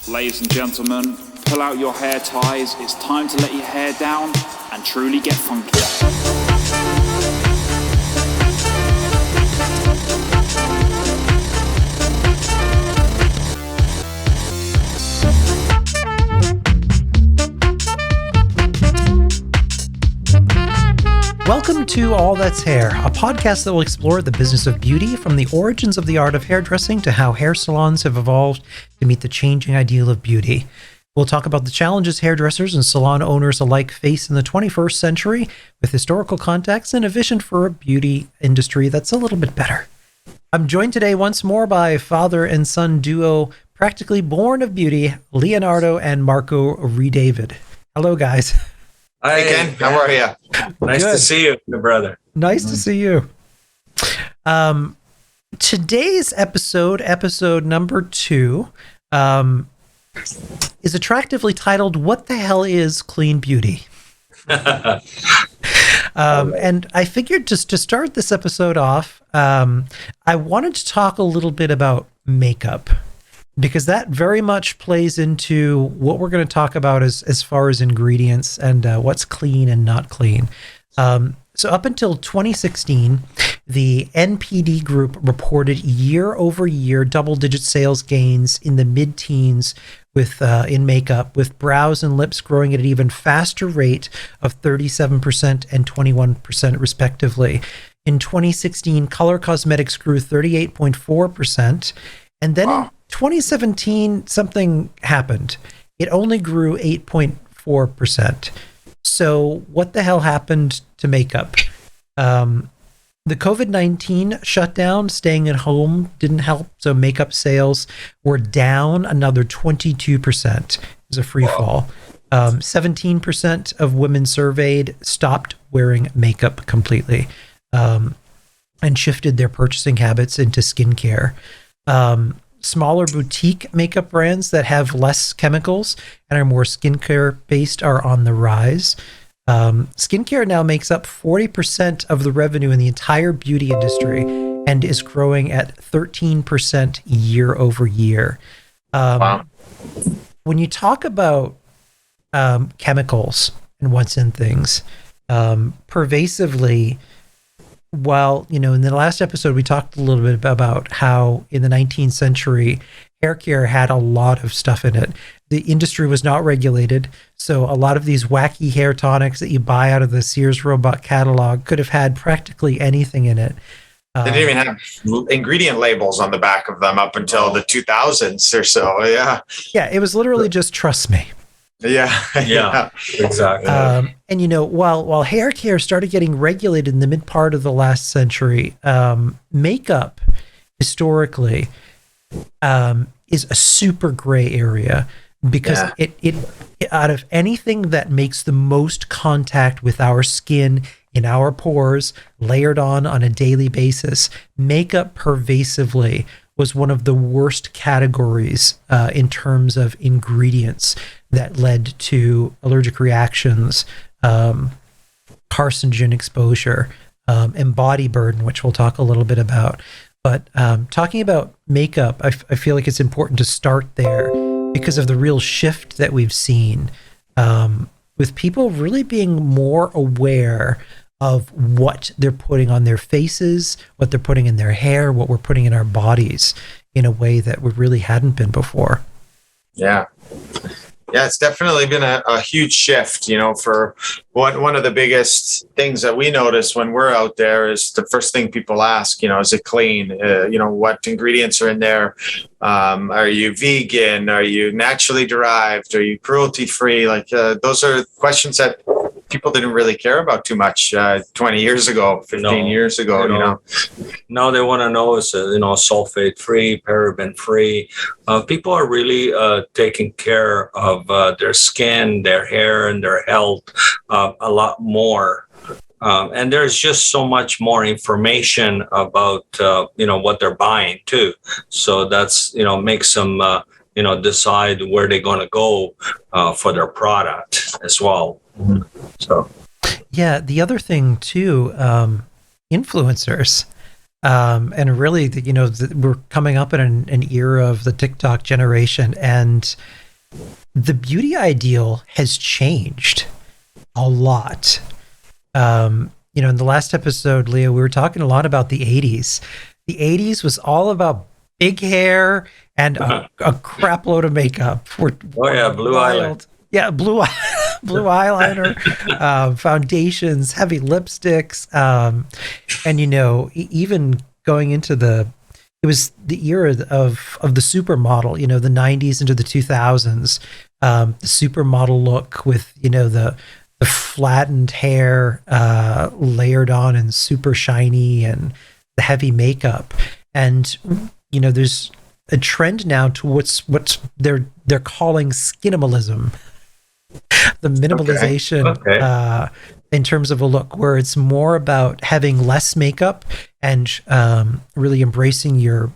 Ladies and gentlemen, pull out your hair ties. It's time to let your hair down and truly get funky. Welcome to All That's Hair, a podcast that will explore the business of beauty from the origins of the art of hairdressing to how hair salons have evolved to meet the changing ideal of beauty. We'll talk about the challenges hairdressers and salon owners alike face in the 21st century with historical context and a vision for a beauty industry that's a little bit better. I'm joined today once more by father and son duo, practically born of beauty, Leonardo and Marco Redavid. Hello, guys. Hi, Ken. How are you? Nice Good. to see you, my brother. Nice to see you. Today's episode number 2, is attractively titled, "What the Hell is Clean Beauty?" And I figured just to start this episode off, I wanted to talk a little bit about makeup, because that very much plays into what we're going to talk about as far as ingredients and what's clean and not clean. So up until 2016, the NPD group reported year-over-year double-digit sales gains in the mid-teens with in makeup, with brows and lips growing at an even faster rate of 37% and 21% respectively. In 2016, color cosmetics grew 38.4%, and then in 2017, something happened. It only grew 8.4%. So what the hell happened to makeup? The COVID-19 shutdown, staying at home, didn't help. So makeup sales were down another 22%. It was a free fall. 17% of women surveyed stopped wearing makeup completely, and shifted their purchasing habits into skincare. Smaller boutique makeup brands that have less chemicals and are more skincare based are on the rise. Skincare now makes up 40% of the revenue in the entire beauty industry and is growing at 13% year over year. When you talk about chemicals and what's in things, pervasively, while, in the last episode, we talked a little bit about how in the 19th century, hair care had a lot of stuff in it. The industry was not regulated, so a lot of these wacky hair tonics that you buy out of the Sears Roebuck catalog could have had practically anything in it. They didn't even have ingredient labels on the back of them up until the 2000s or so. Yeah. Yeah, it was literally just trust me. Yeah, exactly. And while hair care started getting regulated in the mid part of the last century, makeup historically is a super gray area, because it out of anything that makes the most contact with our skin, in our pores, layered on a daily basis, makeup pervasively was one of the worst categories in terms of ingredients that led to allergic reactions, carcinogen exposure, and body burden, which we'll talk a little bit about. But talking about makeup, I feel like it's important to start there because of the real shift that we've seen, with people really being more aware of what they're putting on their faces, what they're putting in their hair, what we're putting in our bodies in a way that we really hadn't been before. Yeah, it's definitely been a huge shift, for one of the biggest things that we notice when we're out there is the first thing people ask, is it clean? What ingredients are in there? Are you vegan? Are you naturally derived? Are you cruelty free? Those are questions that people didn't really care about too much 20 years ago, 15 years ago, Now they want to know is, sulfate free, paraben free. People are really taking care of their skin, their hair, and their health a lot more. And there's just so much more information about, what they're buying too. So that's, makes them, decide where they're going to go for their product as well. So, yeah, the other thing too, influencers. And really, we're coming up in an era of the TikTok generation, and the beauty ideal has changed a lot. In the last episode, Leo, we were talking a lot about the 80s. The 80s was all about big hair and a crap load of makeup. Blue eyeliner. Yeah, blue eyeliner, foundations, heavy lipsticks, and even going into it was the era of the supermodel. The 90s into the 2000s, the supermodel look with the flattened hair layered on and super shiny, and the heavy makeup. And there's a trend now to what's they're calling skinimalism. The minimalization in terms of a look, where it's more about having less makeup and really embracing your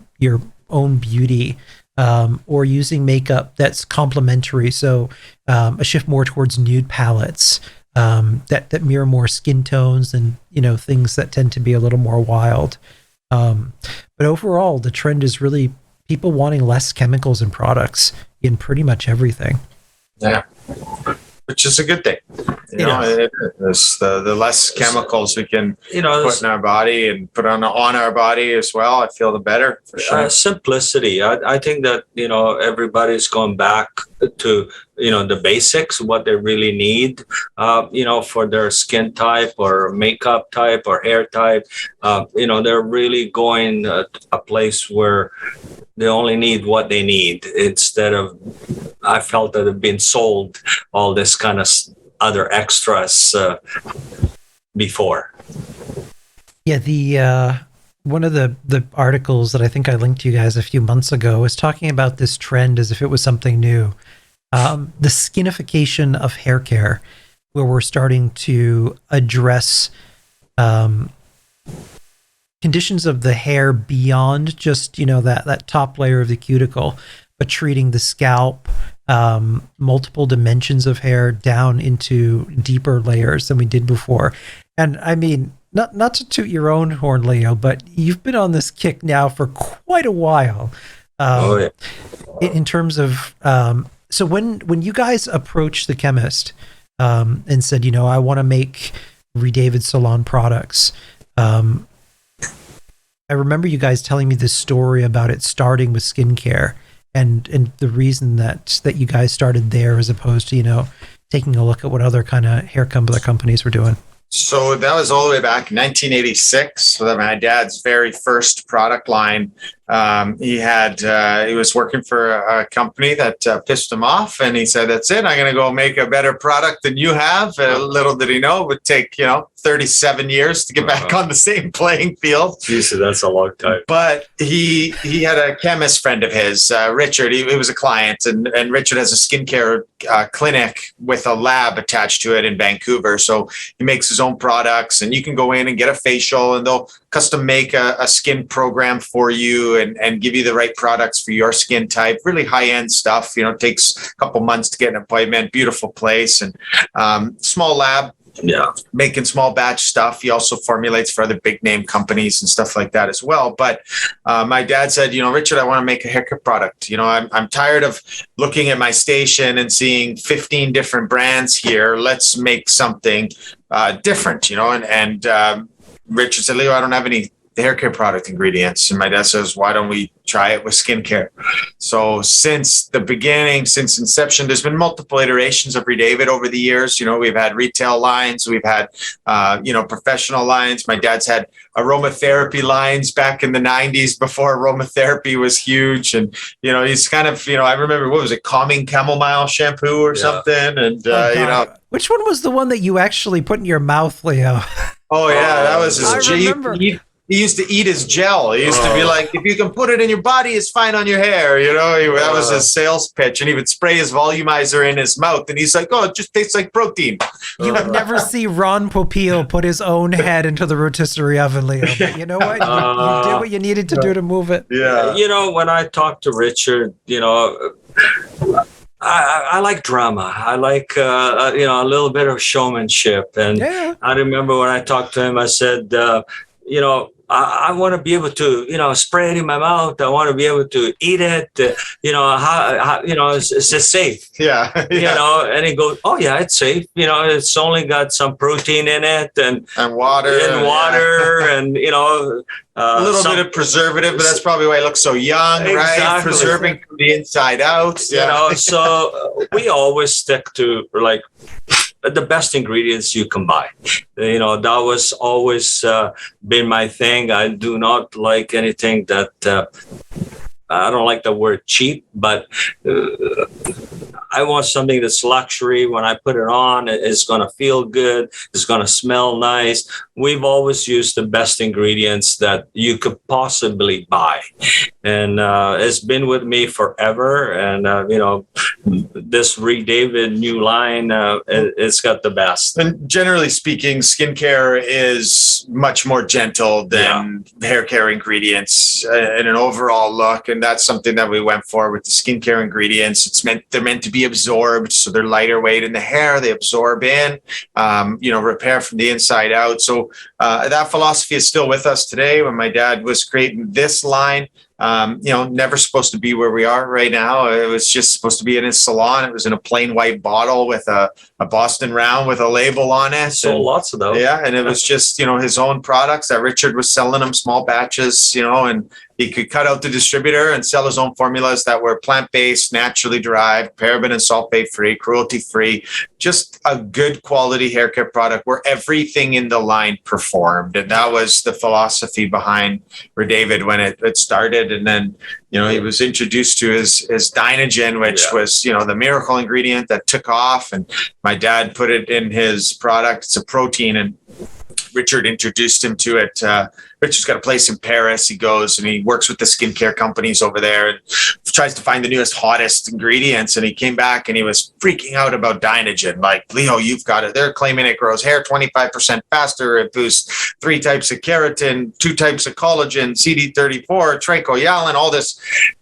own beauty, or using makeup that's complementary. So a shift more towards nude palettes that mirror more skin tones and things that tend to be a little more wild. But overall, the trend is really people wanting less chemicals and products in pretty much everything. Yeah, which is a good thing. The less chemicals we can put in our body and put on our body as well, I feel the better, for sure. Simplicity. I think that everybody's going back to the basics, what they really need, for their skin type or makeup type or hair type. They're really going a place where they only need what they need, instead of, I felt that they've been sold all this kind of other extras before. Yeah, the one of the articles that I think I linked to you guys a few months ago was talking about this trend as if it was something new. The skinification of hair care, where we're starting to address conditions of the hair beyond just that top layer of the cuticle, but treating the scalp, multiple dimensions of hair down into deeper layers than we did before. And I mean, not to toot your own horn, Leo, but you've been on this kick now for quite a while. In terms of so when you guys approached the chemist and said, I want to make Redavid Salon products, I remember you guys telling me this story about it starting with skincare, and the reason that you guys started there as opposed to taking a look at what other kind of hair companies were doing. So that was all the way back in 1986. So that my dad's very first product line. He was working for a company that pissed him off, and he said, "That's it. I'm going to go make a better product than you have." Little did he know it would take 37 years to get back on the same playing field. Jesus, that's a long time. But he had a chemist friend of his, Richard. He was a client, and Richard has a skincare clinic with a lab attached to it in Vancouver. So he makes his own products, and you can go in and get a facial, and they'll custom make a skin program for you and give you the right products for your skin type. Really high-end stuff. It takes a couple months to get an appointment. Beautiful place, and small lab. Yeah, making small batch stuff. He also formulates for other big name companies and stuff like that as well. But my dad said, Richard, I want to make a haircut product. I'm tired of looking at my station and seeing 15 different brands here. Let's make something different, and Richard said, Leo, I don't have any hair care product ingredients. And my dad says, why don't we try it with skincare? So since the beginning, since inception, there's been multiple iterations of Redavid over the years. We've had retail lines, we've had, professional lines. My dad's had aromatherapy lines back in the 90s before aromatherapy was huge. And, he's kind of, I remember, what was it, calming chamomile shampoo or something? And, Which one was the one that you actually put in your mouth, Leo? Oh, yeah, that was his remember. He used to eat his gel. He used to be like, if you can put it in your body, it's fine on your hair. That was his sales pitch. And he would spray his volumizer in his mouth. And he's like, oh, it just tastes like protein. You would never see Ron Popeil put his own head into the rotisserie oven, Leo. But you know what? You did what you needed to do to move it. Yeah. When I talked to Richard, I like drama. I like, a little bit of showmanship. And I remember when I talked to him, I said, I want to be able to, spray it in my mouth. I want to be able to eat it. How is it safe? Yeah. And he goes, oh yeah, it's safe. It's only got some protein in it and water and a little bit of preservative, but that's probably why it looks so young, right? Preserving from the inside out. So we always stick to like the best ingredients you can buy. That was always been my thing. I do not like anything that I don't like the word cheap, but I want something that's luxury. When I put it on, it's going to feel good. It's going to smell nice. We've always used the best ingredients that you could possibly buy. And it's been with me forever. And, this Redavid new line, it's got the best. And generally speaking, skincare is much more gentle than hair care ingredients in an overall look. And that's something that we went for with the skincare ingredients. They're meant to be absorbed, so they're lighter weight in the hair. They absorb in, repair from the inside out. So that philosophy is still with us today. When my dad was creating this line, never supposed to be where we are right now. It was just supposed to be in his salon. It was in a plain white bottle with a Boston round with a label on it. So lots of those. Yeah, and it was just, his own products that Richard was selling them, small batches, and he could cut out the distributor and sell his own formulas that were plant-based, naturally derived, paraben and sulfate-free, cruelty-free, just a good quality hair care product where everything in the line performed. And that was the philosophy behind Redavid when it started. And then, he was introduced to his Dynagen, which was, the miracle ingredient that took off. And my dad put it in his product. It's a protein, and Richard introduced him to it. Richard's got a place in Paris. He goes and he works with the skincare companies over there and tries to find the newest, hottest ingredients. And he came back and he was freaking out about Dynagen. Like, Leo, you've got it. They're claiming it grows hair 25% faster. It boosts 3 types of keratin, 2 types of collagen, CD34, trichoyalin, all this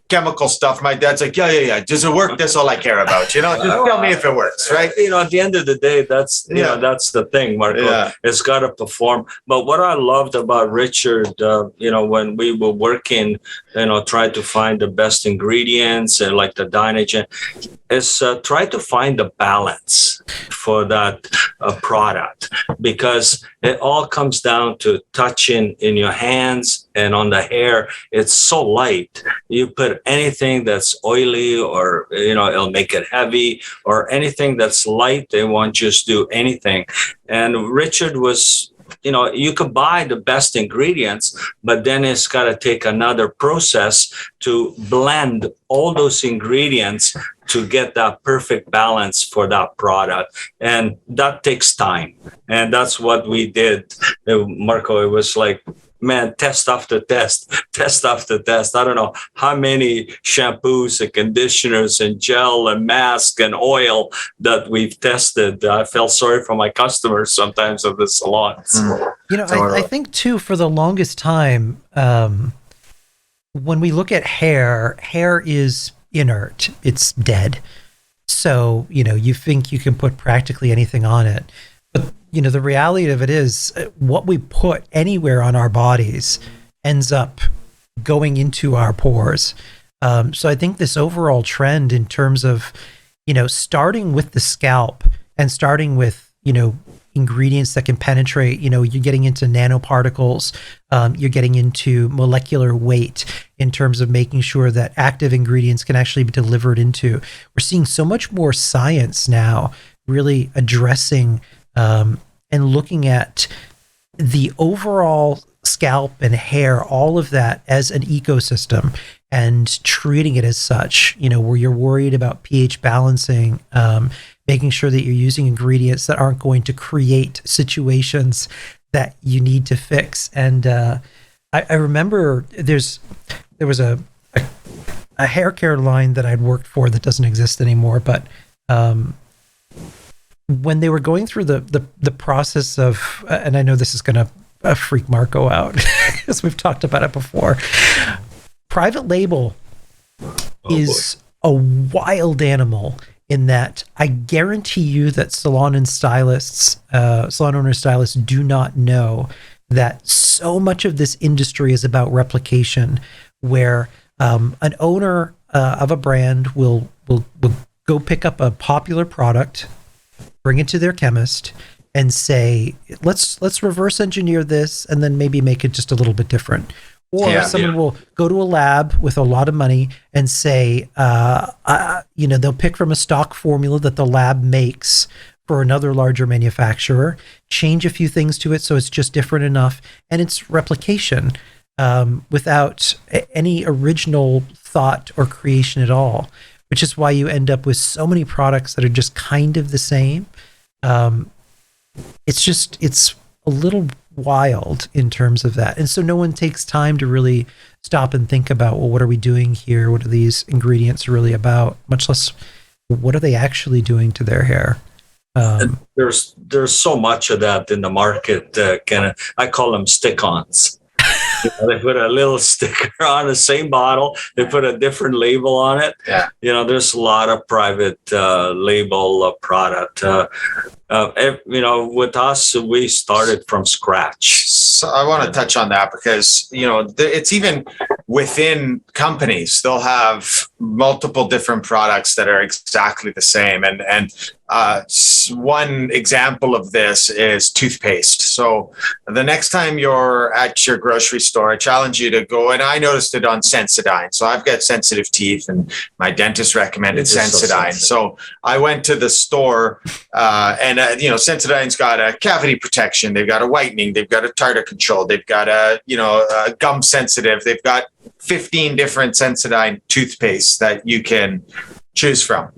chemical stuff. My dad's like, yeah. Does it work? That's all I care about. Just tell me if it works, right? At the end of the day, that's the thing, Marco. Yeah. It's got to perform. But what I loved about Richard, when we were working, try to find the best ingredients and like the Dynagen, is try to find the balance for that product, because it all comes down to touching in your hands and on the hair. It's so light. You put anything that's oily or, it'll make it heavy, or anything that's light, they won't just do anything. And Richard was, you could buy the best ingredients, but then it's got to take another process to blend all those ingredients to get that perfect balance for that product. And that takes time. And that's what we did, Marco. It was like, man, test after test. I don't know how many shampoos and conditioners and gel and mask and oil that we've tested. I felt sorry for my customers sometimes at the salons. I think too, for the longest time, when we look at hair is inert. It's dead. So, you think you can put practically anything on it. But, the reality of it is what we put anywhere on our bodies ends up going into our pores. So I think this overall trend in terms of, starting with the scalp and starting with, ingredients that can penetrate, you're getting into nanoparticles, you're getting into molecular weight in terms of making sure that active ingredients can actually be delivered into. We're seeing so much more science now really addressing and looking at the overall scalp and hair, all of that as an ecosystem and treating it as such, where you're worried about pH balancing, making sure that you're using ingredients that aren't going to create situations that you need to fix. And I remember there was a hair care line that I'd worked for that doesn't exist anymore, but when they were going through the process of, and I know this is going to freak Marco out because we've talked about it before, private label is a wild animal in that I guarantee you that salon owners, stylists do not know that so much of this industry is about replication, where an owner of a brand will go pick up a popular product, bring it to their chemist, and say, let's reverse engineer this and then maybe make it just a little bit different. Or someone will go to a lab with a lot of money and say, they'll pick from a stock formula that the lab makes for another larger manufacturer, change a few things to it so it's just different enough, and it's replication without any original thought or creation at all, which is why you end up with so many products that are just kind of the same. It's a little wild in terms of that. And so no one takes time to really stop and think about, well, what are we doing here? What are these ingredients really about? Much less, what are they actually doing to their hair? There's so much of that in the market. I call them stick-ons. They put a little sticker on the same bottle. They put a different label on it. Yeah. There's a lot of private label product. With us, we started from scratch. So I want to touch on that because, it's even within companies, they'll have multiple different products that are exactly the same. And one example of this is toothpaste. So the next time you're at your grocery store, I challenge you to go, and I noticed it on Sensodyne. So I've got sensitive teeth and my dentist recommended Sensodyne. So I went to the store and Sensodyne's got a cavity protection. They've got a whitening. They've got a tartar control. They've got a gum sensitive. They've got 15 different Sensodyne toothpastes that you can choose from.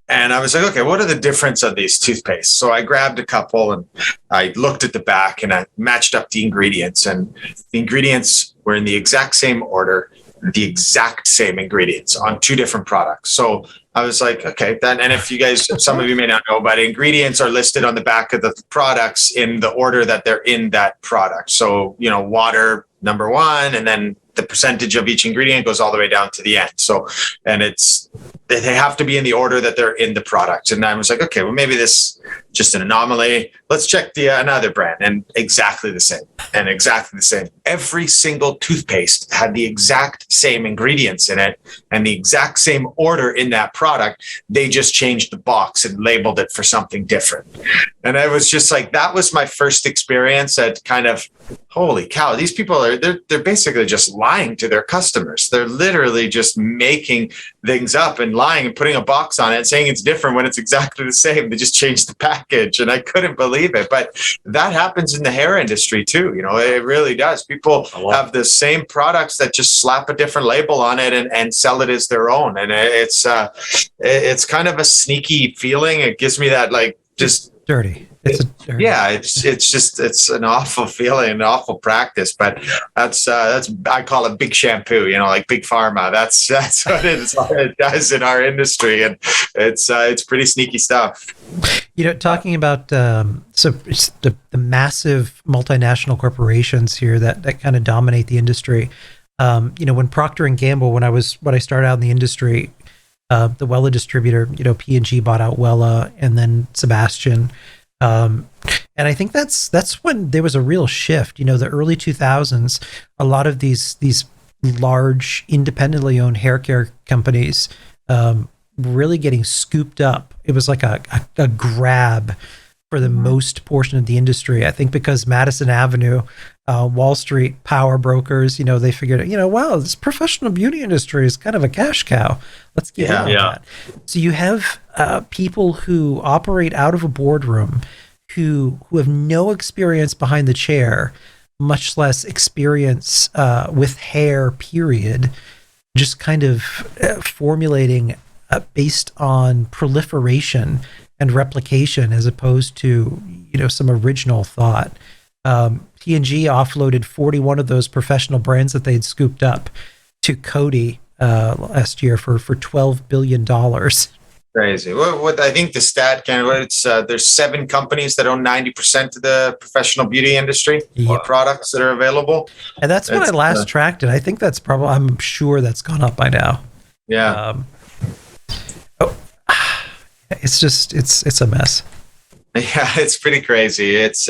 And I was like, okay, what are the difference of these toothpastes? So I grabbed a couple and I looked at the back and I matched up the ingredients, and the ingredients were in the exact same order, the exact same ingredients on two different products. So I was like, okay, then, and if you guys, some of you may not know, but ingredients are listed on the back of the products in the order that they're in that product. So, water, number one, and then the percentage of each ingredient goes all the way down to the end. So, and they have to be in the order that they're in the product. And I was like, okay, well, maybe this just an anomaly. Let's check another brand, and exactly the same. Every single toothpaste had the exact same ingredients in it and the exact same order in that product. They just changed the box and labeled it for something different. And I was just like, that was my first experience at kind of, holy cow, these people they're basically just lying to their customers. They're literally just making things up and lying and putting a box on it and saying it's different when it's exactly the same. They just changed the package, and I couldn't believe it. But that happens in the hair industry too. It really does. People have the same products that just slap a different label on it and sell it as their own. And it's kind of a sneaky feeling. It gives me that just dirty. It's an awful feeling, an awful practice, but that's I call it Big Shampoo, like Big Pharma. That's what it does in our industry, and it's pretty sneaky stuff. Talking about so it's the massive multinational corporations here that kind of dominate the industry. When Procter and Gamble, when I started out in the industry, the Wella distributor, P&G bought out Wella and then Sebastian. And I think that's when there was a real shift. The early 2000s, a lot of these large independently owned hair care companies really getting scooped up. It was like a grab for the most portion of the industry. I think because Madison Avenue, Wall Street power brokers, they figured, wow, this professional beauty industry is kind of a cash cow. Let's get in on that. So you have people who operate out of a boardroom who have no experience behind the chair, much less experience with hair, period, just kind of formulating based on proliferation and replication as opposed to, some original thought. P&G offloaded 41 of those professional brands that they'd scooped up to Coty last year for $12 billion. Crazy. What I think the stat there's 7 companies that own 90% of the professional beauty industry products that are available. And that's when I last tracked it. I think that's probably, I'm sure that's gone up by now. Yeah. It's just, it's a mess. Yeah, it's pretty crazy. It's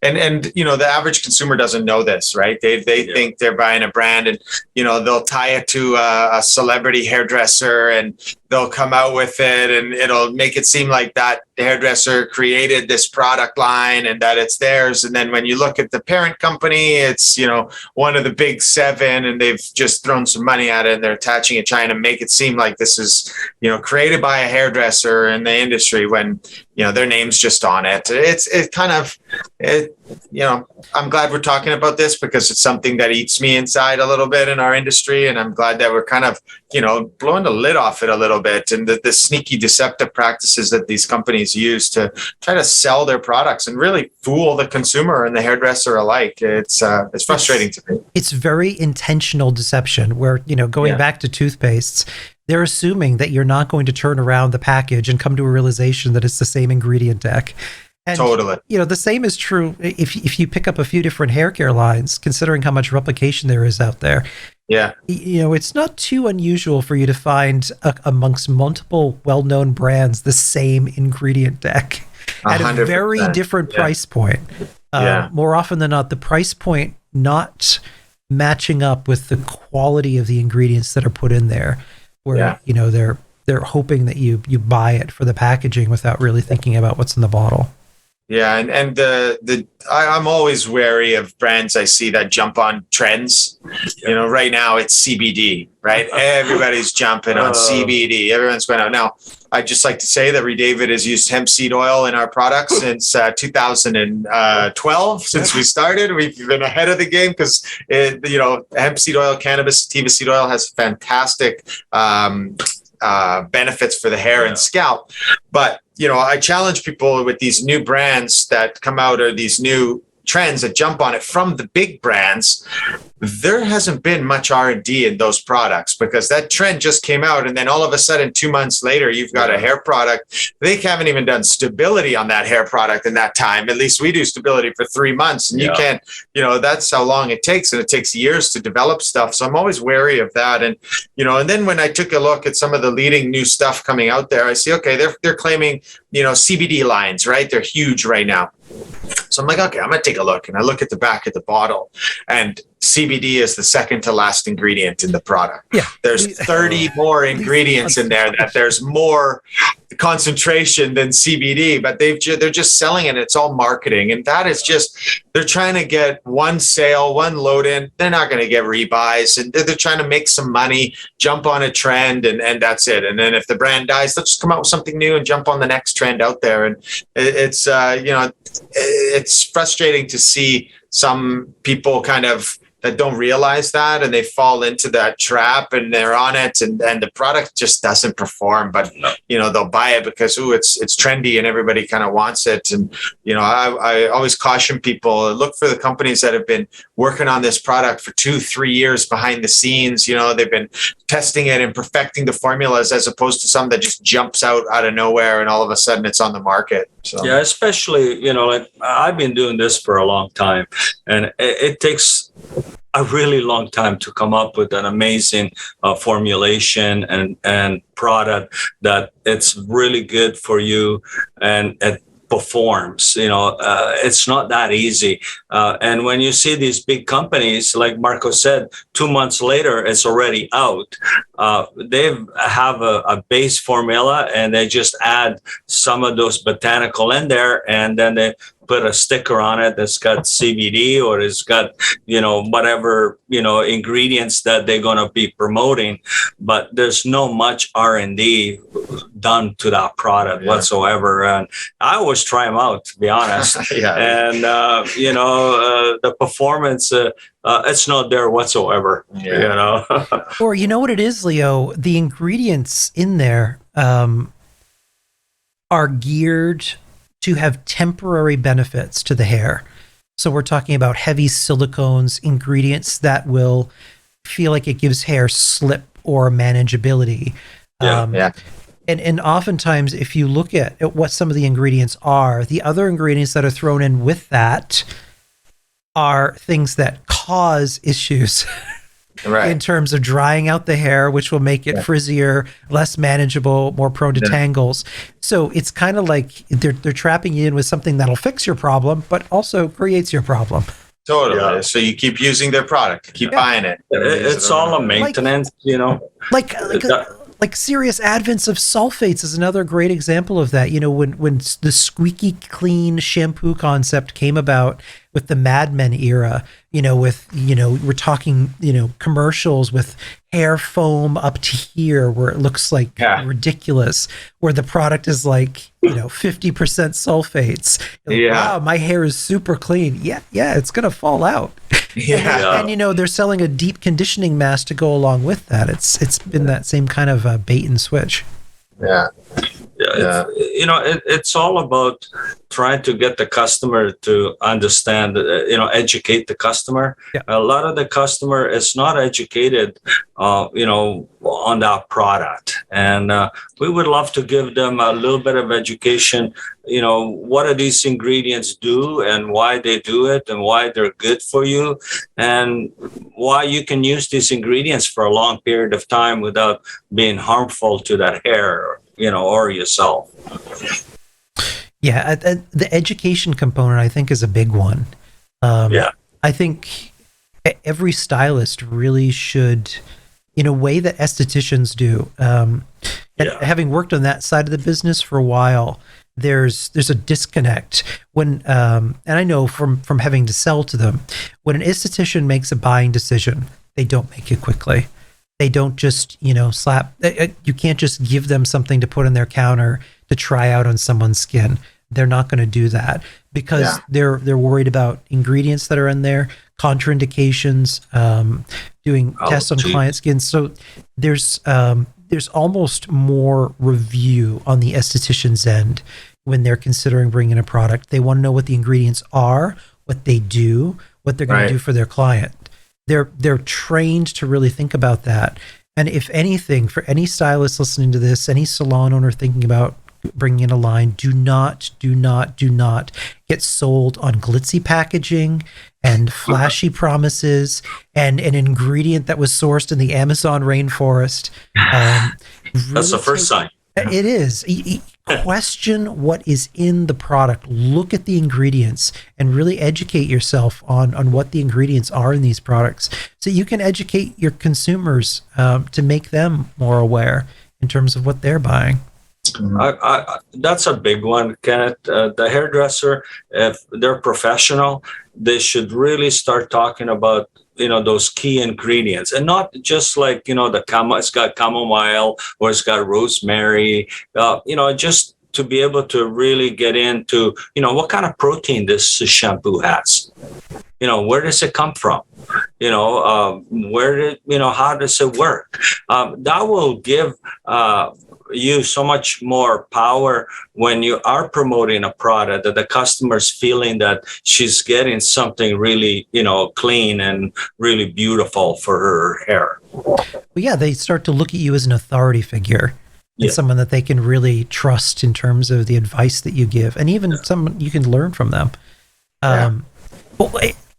and you know, the average consumer doesn't know this, right? They think they're buying a brand, and you know, they'll tie it to a celebrity hairdresser, and they'll come out with it, and it'll make it seem like that hairdresser created this product line and that it's theirs. And then when you look at the parent company, it's, you know, one of the big seven, and they've just thrown some money at it, and they're attaching it, trying to make it seem like this is, you know, created by a hairdresser in the industry, when, you know, their name's just on it. It kind of, you know, I'm glad we're talking about this, because it's something that eats me inside a little bit in our industry. And I'm glad that we're kind of, you know, blowing the lid off it a little bit, and the sneaky deceptive practices that these companies use to try to sell their products and really fool the consumer and the hairdresser alike. It's frustrating to me. It's very intentional deception where, you know, going back to toothpastes, they're assuming that you're not going to turn around the package and come to a realization that it's the same ingredient deck. And, totally. You know, the same is true if you pick up a few different hair care lines, considering how much replication there is out there. Yeah. You know, it's not too unusual for you to find amongst multiple well-known brands the same ingredient deck at 100%. A very different price point. More often than not, the price point not matching up with the quality of the ingredients that are put in there, where you know, they're hoping that you buy it for the packaging without really thinking about what's in the bottle. Yeah, and I'm always wary of brands I see that jump on trends. You know, right now it's CBD, right? Everybody's jumping on CBD. Everyone's going out now. I'd just like to say that Redavid has used hemp seed oil in our products since 2012. Since we started, we've been ahead of the game, because you know, hemp seed oil, cannabis sativa seed oil has fantastic benefits for the hair and scalp. But you know, I challenge people with these new brands that come out, or these new trends that jump on it from the big brands. There hasn't been much R&D in those products, because that trend just came out, and then all of a sudden 2 months later you've got a hair product. They haven't even done stability on that hair product in that time. At least we do stability for 3 months, and you can't, you know, that's how long it takes, and it takes years to develop stuff. So I'm always wary of that. And you know, and then when I took a look at some of the leading new stuff coming out there, I see, okay, they're claiming, you know, CBD lines, right? They're huge right now. So I'm like, okay, I'm going to take a look. And I look at the back of the bottle, and CBD is the second to last ingredient in the product. Yeah. There's 30 more ingredients in there, that there's more concentration than CBD, but they're just selling it. It's all marketing. And that is just, they're trying to get one sale, one load in. They're not going to get rebuys, and they're trying to make some money, jump on a trend, and that's it. And then if the brand dies, let's just come out with something new and jump on the next trend out there. And it's, you know, it's frustrating to see some people kind of that don't realize that, and they fall into that trap, and they're on it, and the product just doesn't perform. But you know, they'll buy it because it's trendy and everybody kind of wants it. And you know, I always caution people, look for the companies that have been working on this product for 2-3 years behind the scenes. You know, they've been testing it and perfecting the formulas, as opposed to some that just jumps out of nowhere and all of a sudden it's on the market. So yeah, especially, you know, like I've been doing this for a long time, and it takes a really long time to come up with an amazing formulation and product that it's really good for you, and it performs. You know, it's not that easy. And when you see these big companies, like Marco said, 2 months later, it's already out. They have a base formula, and they just add some of those botanical in there, and then they put a sticker on it that's got CBD, or it's got, you know, whatever, you know, ingredients that they're going to be promoting. But there's no much R&D done to that product whatsoever. And I always try them out, to be honest. And, you know, the performance, it's not there whatsoever, you know. Or you know what it is, Leo? The ingredients in there are geared to have temporary benefits to the hair. So we're talking about heavy silicones, ingredients that will feel like it gives hair slip or manageability. And oftentimes, if you look at what some of the ingredients are, the other ingredients that are thrown in with that are things that cause issues Right. in terms of drying out the hair, which will make it frizzier, less manageable, more prone to tangles. So it's kind of like they're trapping you in with something that'll fix your problem, but also creates your problem. Totally. Yeah. So you keep using their product, keep buying it. It's all a maintenance, Like serious advents of sulfates is another great example of that. When the squeaky clean shampoo concept came about with the Mad Men era, we're talking, commercials with hair foam up to here where it looks like ridiculous, where the product is like, 50% sulfates. Wow, my hair is super clean. Yeah, it's going to fall out. And they're selling a deep conditioning mask to go along with that. It's been that same kind of bait and switch. It's all about trying to get the customer to understand, educate the customer. A lot of the customer is not educated, on that product. And we would love to give them a little bit of education, what do these ingredients do and why they do it and why they're good for you and why you can use these ingredients for a long period of time without being harmful to that hair, or yourself. Yeah, the education component, I think, is a big one. I think every stylist really should, in a way that estheticians do. Having worked on that side of the business for a while, there's a disconnect when, and I know from having to sell to them, when an esthetician makes a buying decision, they don't make it quickly. They don't just, slap. You can't just give them something to put on their counter to try out on someone's skin. They're not going to do that because they're worried about ingredients that are in there, contraindications, doing tests on client skin. So there's almost more review on the esthetician's end when they're considering bringing a product. They want to know what the ingredients are, what they do, what they're going to do for their client. They're trained to really think about that. And if anything, for any stylist listening to this, any salon owner thinking about bringing in a line, do not get sold on glitzy packaging and flashy promises and an ingredient that was sourced in the Amazon rainforest. That's the first sign. It is. Question what is in the product. Look at the ingredients and really educate yourself on what the ingredients are in these products so you can educate your consumers to make them more aware in terms of what they're buying. That's a big one, Kenneth. The hairdresser, if they're professional, they should really start talking about those key ingredients, and not just like it's got chamomile or it's got rosemary. Just to be able to really get into what kind of protein this shampoo has. Where does it come from? How does it work? That will give you so much more power when you are promoting a product that the customer's feeling that she's getting something really, clean and really beautiful for her hair. Well, they start to look at you as an authority figure and someone that they can really trust in terms of the advice that you give, and even someone you can learn from them.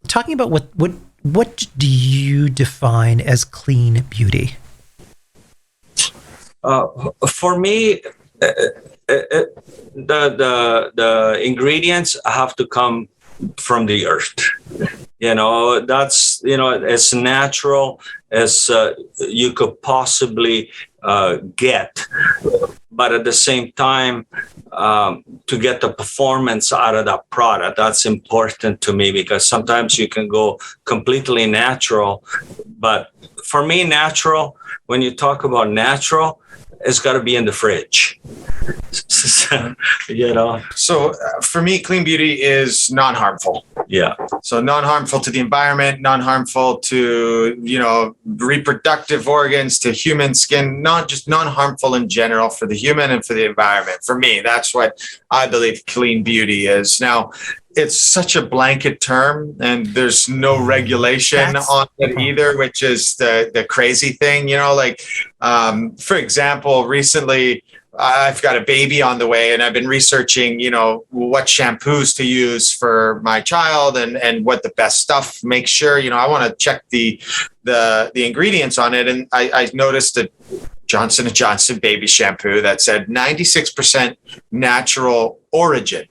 Talking about what do you define as clean beauty? For me, the ingredients have to come from the earth. That's as natural as you could possibly get. But at the same time, to get the performance out of that product, that's important to me because sometimes you can go completely natural. But for me, natural, when you talk about natural, it's got to be in the fridge. So for me, clean beauty is non-harmful. So non-harmful to the environment, non-harmful to, reproductive organs, to human skin, not just non-harmful in general for the human and for the environment. For me, that's what I believe clean beauty is. Now, it's such a blanket term and there's no regulation on it either, which is the crazy thing, for example, recently I've got a baby on the way and I've been researching, what shampoos to use for my child and what the best stuff, make sure, I want to check the ingredients on it. And I noticed a Johnson & Johnson baby shampoo that said 96% natural origin.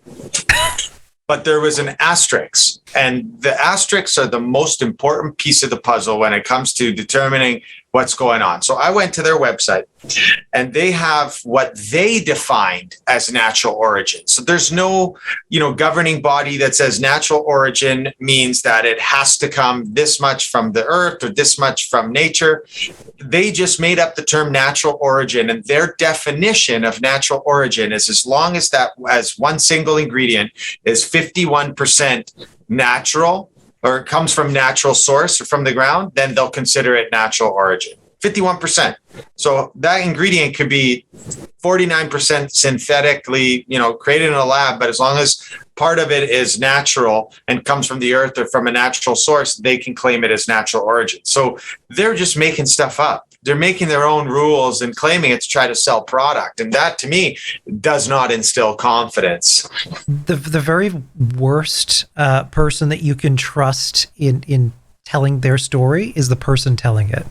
But there was an asterisk, and the asterisks are the most important piece of the puzzle when it comes to determining what's going on. So I went to their website, and they have what they defined as natural origin. So there's no, governing body that says natural origin means that it has to come this much from the earth or this much from nature. They just made up the term natural origin, and their definition of natural origin is as long as one single ingredient is 51% natural, or it comes from natural source or from the ground, then they'll consider it natural origin. 51%. So that ingredient could be 49% synthetically, created in a lab, but as long as part of it is natural and comes from the earth or from a natural source, they can claim it as natural origin. So they're just making stuff up. They're making their own rules and claiming it to try to sell product. And that, to me, does not instill confidence. The very worst person that you can trust in telling their story is the person telling it.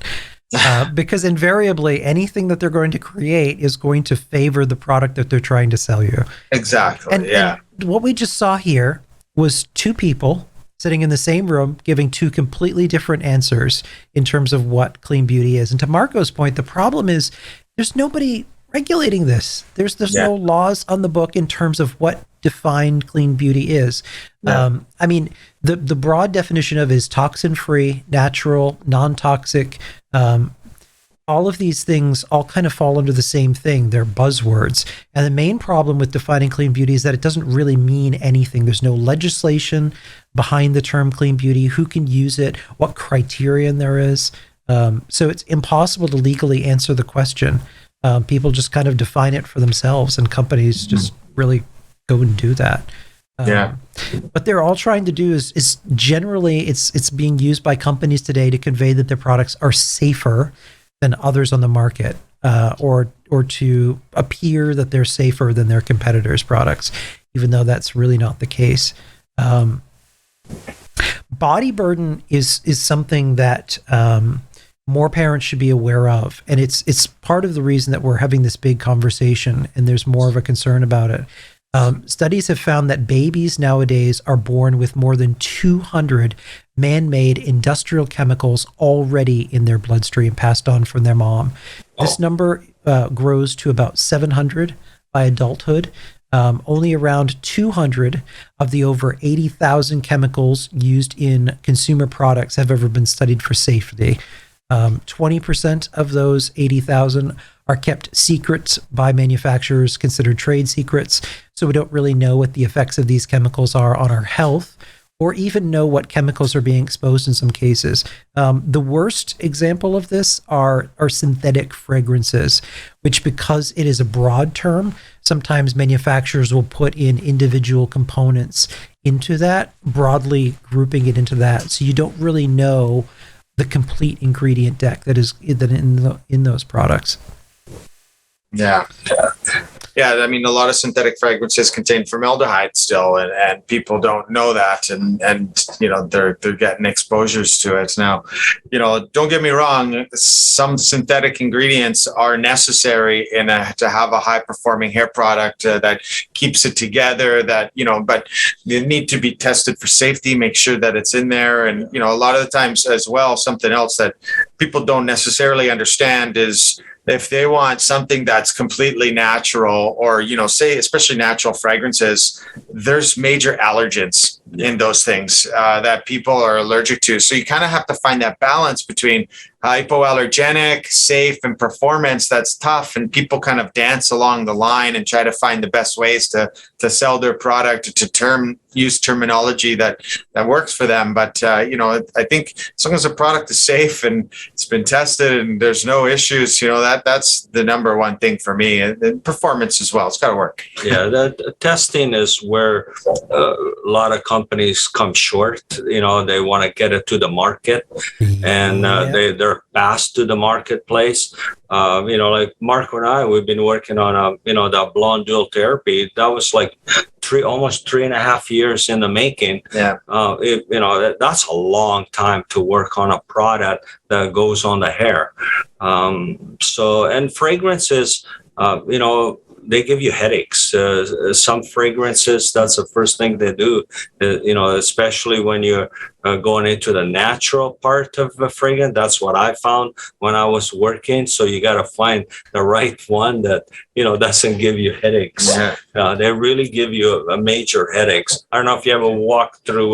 Because invariably, anything that they're going to create is going to favor the product that they're trying to sell you. Exactly, And what we just saw here was two people sitting in the same room giving two completely different answers in terms of what clean beauty is. And to Marco's point, the problem is there's nobody regulating this. There's no laws on the book in terms of what defined clean beauty is. The broad definition of is toxin-free, natural, non-toxic. All of these things all kind of fall under the same thing. They're buzzwords. And the main problem with defining clean beauty is that it doesn't really mean anything. There's no legislation behind the term clean beauty, who can use it, what criterion there is. So it's impossible to legally answer the question. People just kind of define it for themselves, and companies just really go and do that. What they're all trying to do is generally it's being used by companies today to convey that their products are safer than others on the market, or to appear that they're safer than their competitors' products, even though that's really not the case. Body burden is something that more parents should be aware of, and it's part of the reason that we're having this big conversation, and there's more of a concern about it. Studies have found that babies nowadays are born with more than 200 man-made industrial chemicals already in their bloodstream, passed on from their mom. This number grows to about 700 by adulthood. Only around 200 of the over 80,000 chemicals used in consumer products have ever been studied for safety. 20% of those 80,000 are kept secret by manufacturers, considered trade secrets. So we don't really know what the effects of these chemicals are on our health, or even know what chemicals are being exposed in some cases. The worst example of this are synthetic fragrances, which, because it is a broad term, sometimes manufacturers will put in individual components into that, broadly grouping it into that. So you don't really know the complete ingredient deck that is in those products. Yeah. I mean, a lot of synthetic fragrances contain formaldehyde still, and people don't know that, and they're getting exposures to it now. Don't get me wrong, some synthetic ingredients are necessary to have a high performing hair product that keeps it together, but they need to be tested for safety, make sure that it's in there. And a lot of the times as well, something else that people don't necessarily understand is, if they want something that's completely natural, or, say, especially natural fragrances, there's major allergens in those things that people are allergic to. So you kind of have to find that balance between hypoallergenic, safe, and performance. That's tough. And people kind of dance along the line and try to find the best ways to sell their product, to use terminology that works for them. But, I think as long as the product is safe and it's been tested and there's no issues, that's the number one thing for me. And performance as well. It's got to work. Yeah, the testing is where a lot of companies come short. They want to get it to the market, and they're they're fast to the marketplace. Like Marco and I, we've been working on the blonde dual therapy. That was like almost 3.5 years in the making. Yeah. That's a long time to work on a product that goes on the hair. And fragrances, they give you headaches. Some fragrances, that's the first thing they do, especially when you're going into the natural part of the fragrance. That's what I found when I was working. So you got to find the right one that, doesn't give you headaches. Yeah. They really give you a major headaches. I don't know if you ever walked through,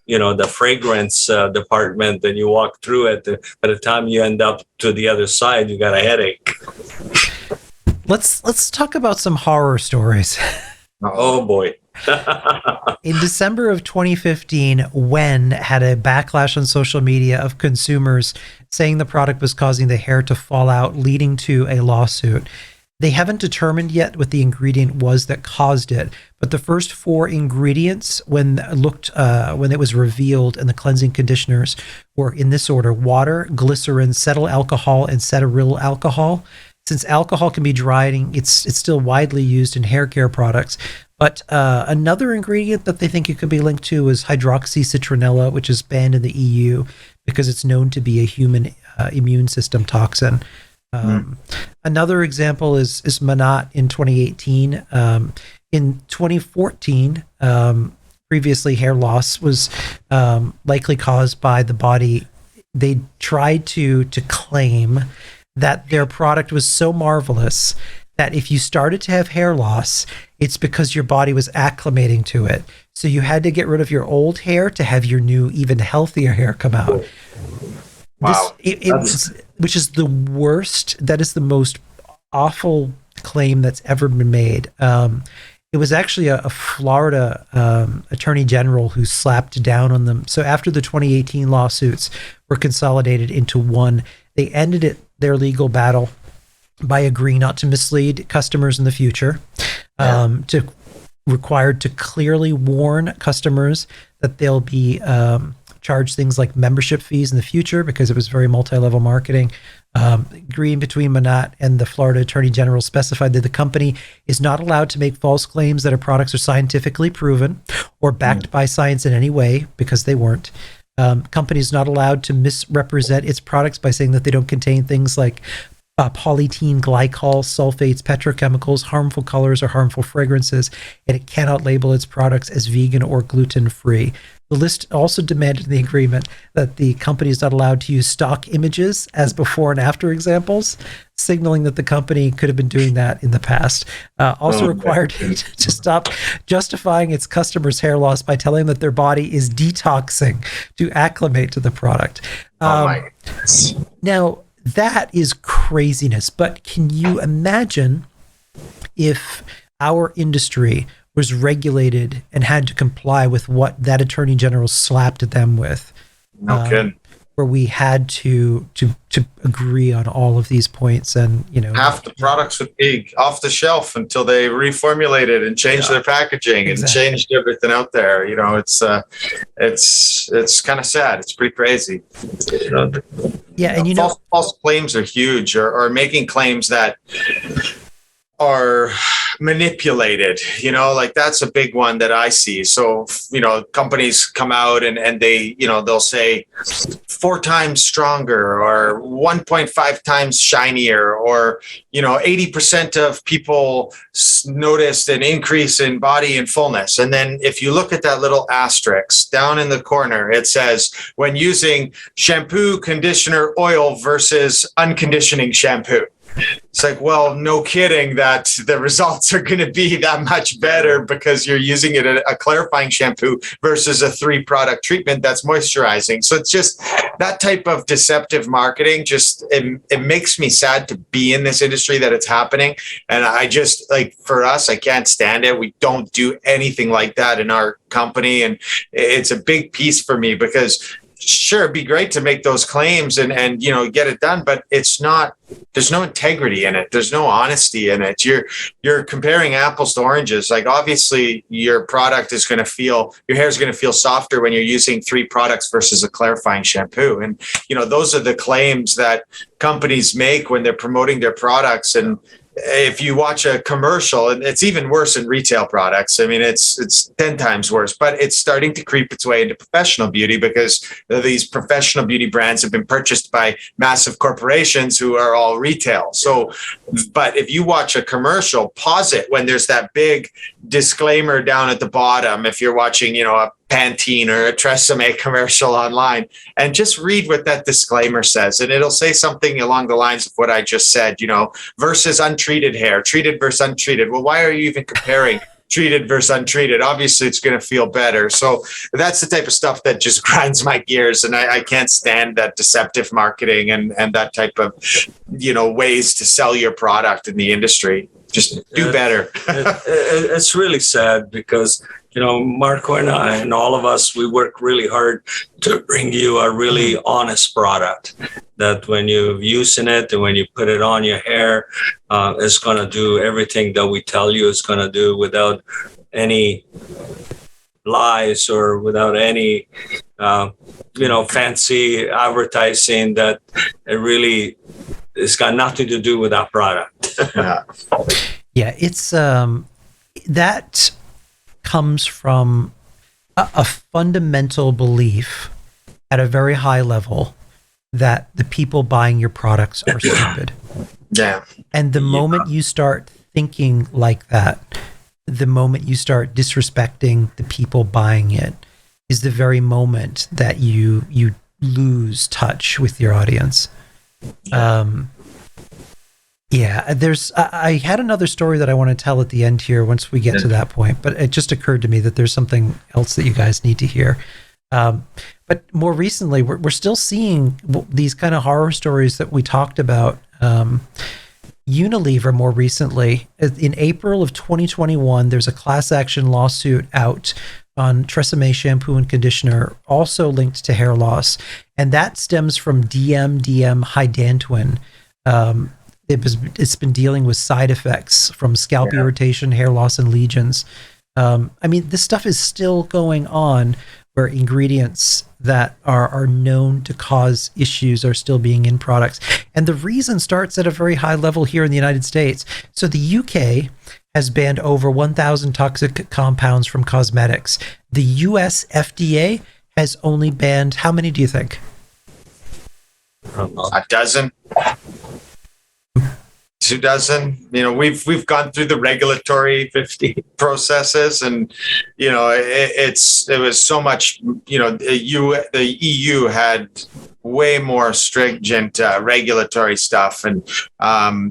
the fragrance department and you walk through it. By the time you end up to the other side, you got a headache. Let's talk about some horror stories. Oh boy. In December of 2015, Wen had a backlash on social media of consumers saying the product was causing the hair to fall out, leading to a lawsuit. They haven't determined yet what the ingredient was that caused it, but the first 4 ingredients, when it was revealed in the cleansing conditioners, were in this order: water, glycerin, cetyl alcohol, and cetyl alcohol. Since alcohol can be drying, it's still widely used in hair care products. But another ingredient that they think it could be linked to is hydroxycitronella, which is banned in the EU because it's known to be a human immune system toxin. Another example is Manat in 2018. In 2014, previously hair loss was likely caused by the body. They tried to claim that their product was so marvelous that if you started to have hair loss, it's because your body was acclimating to it. So you had to get rid of your old hair to have your new, even healthier hair come out. Wow. Which is the worst. That is the most awful claim that's ever been made. It was actually a Florida attorney general who slapped down on them. So after the 2018 lawsuits were consolidated into one, they ended their legal battle by agreeing not to mislead customers in the future, required to clearly warn customers that they'll be charged things like membership fees in the future because it was very multi-level marketing. Agreeing between Manat and the Florida Attorney General specified that the company is not allowed to make false claims that our products are scientifically proven or backed by science in any way, because they weren't. Company is not allowed to misrepresent its products by saying that they don't contain things like polyethylene glycol, sulfates, petrochemicals, harmful colors, or harmful fragrances, and it cannot label its products as vegan or gluten-free. The list also demanded in the agreement that the company is not allowed to use stock images as before and after examples, signaling that the company could have been doing that in the past. Required to stop justifying its customers' hair loss by telling that their body is detoxing to acclimate to the product. My goodness. Now, that is craziness, but can you imagine if our industry was regulated and had to comply with what that attorney general slapped them with? No kidding. Where we had to agree on all of these points, and half the products would be off the shelf until they reformulated and changed their packaging and changed everything out there. It's kind of sad. It's pretty crazy. False claims are huge, or making claims that are manipulated, like that's a big one that I see. So, companies come out and they, they'll say 4 times stronger or 1.5 times shinier, or, 80% of people noticed an increase in body and fullness. And then if you look at that little asterisk down in the corner, it says when using shampoo, conditioner, oil versus unconditioning shampoo. It's like, well, no kidding that the results are going to be that much better because you're using it a clarifying shampoo versus a 3-product treatment that's moisturizing. So it's just that type of deceptive marketing. It makes me sad to be in this industry that it's happening. And I just, like, for us, I can't stand it. We don't do anything like that in our company. And it's a big piece for me because sure, it'd be great to make those claims and get it done, but it's not there's no integrity in it. There's no honesty in it. You're comparing apples to oranges. Like, obviously your product is going to feel, your hair is going to feel softer when you're using 3 products versus a clarifying shampoo. And, those are the claims that companies make when they're promoting their products. And if you watch a commercial, and it's even worse in retail products. I mean, it's 10 times worse, but it's starting to creep its way into professional beauty, because these professional beauty brands have been purchased by massive corporations who are all retail. So, but if you watch a commercial, pause it when there's that big disclaimer down at the bottom. If you're watching, a Pantene or a Tresemme commercial online, and just read what that disclaimer says. And it'll say something along the lines of what I just said, versus untreated hair, treated versus untreated. Well, why are you even comparing treated versus untreated? Obviously, it's going to feel better. So that's the type of stuff that just grinds my gears. And I can't stand that deceptive marketing and that type of, ways to sell your product in the industry. Just do better. It's really sad, because Marco and I and all of us, we work really hard to bring you a really honest product that when you're using it and when you put it on your hair, it's going to do everything that we tell you it's going to do, without any lies or without any, fancy advertising, that it really, it's got nothing to do with that product. Yeah, it's that comes from a fundamental belief at a very high level that the people buying your products are stupid. Yeah. And the moment you start thinking like that, the moment you start disrespecting the people buying it, is the very moment that you lose touch with your audience. I had another story that I want to tell at the end here once we get to that point, but it just occurred to me that there's something else that you guys need to hear. But more recently, we're still seeing these kind of horror stories that we talked about. Unilever, more recently, in April of 2021, there's a class action lawsuit out on Tresemme shampoo and conditioner, also linked to hair loss. And that stems from DM hydantoin. It's been dealing with side effects from scalp irritation, hair loss, and lesions. This stuff is still going on, where ingredients that are known to cause issues are still being in products. And the reason starts at a very high level here in the United States. So the UK has banned over 1,000 toxic compounds from cosmetics. The US FDA has only banned, how many do you think? A dozen. 2 dozen. We've gone through the regulatory 50 processes, and it was so much. The EU had way more stringent regulatory stuff, and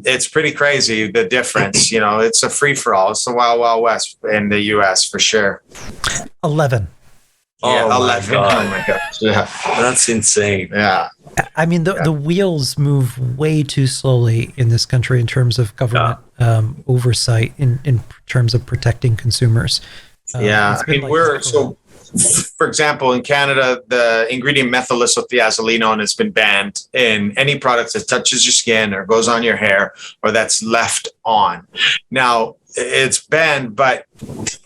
it's pretty crazy, the difference. It's a free for all. It's the wild, wild west in the US for sure. 11. Yeah, Oh 11. my God. Oh my gosh. Yeah. That's insane. Yeah. The wheels move way too slowly in this country in terms of government oversight, in terms of protecting consumers. For example, in Canada, the ingredient methylisothiazolinone has been banned in any product that touches your skin or goes on your hair or that's left on. Now, it's banned, but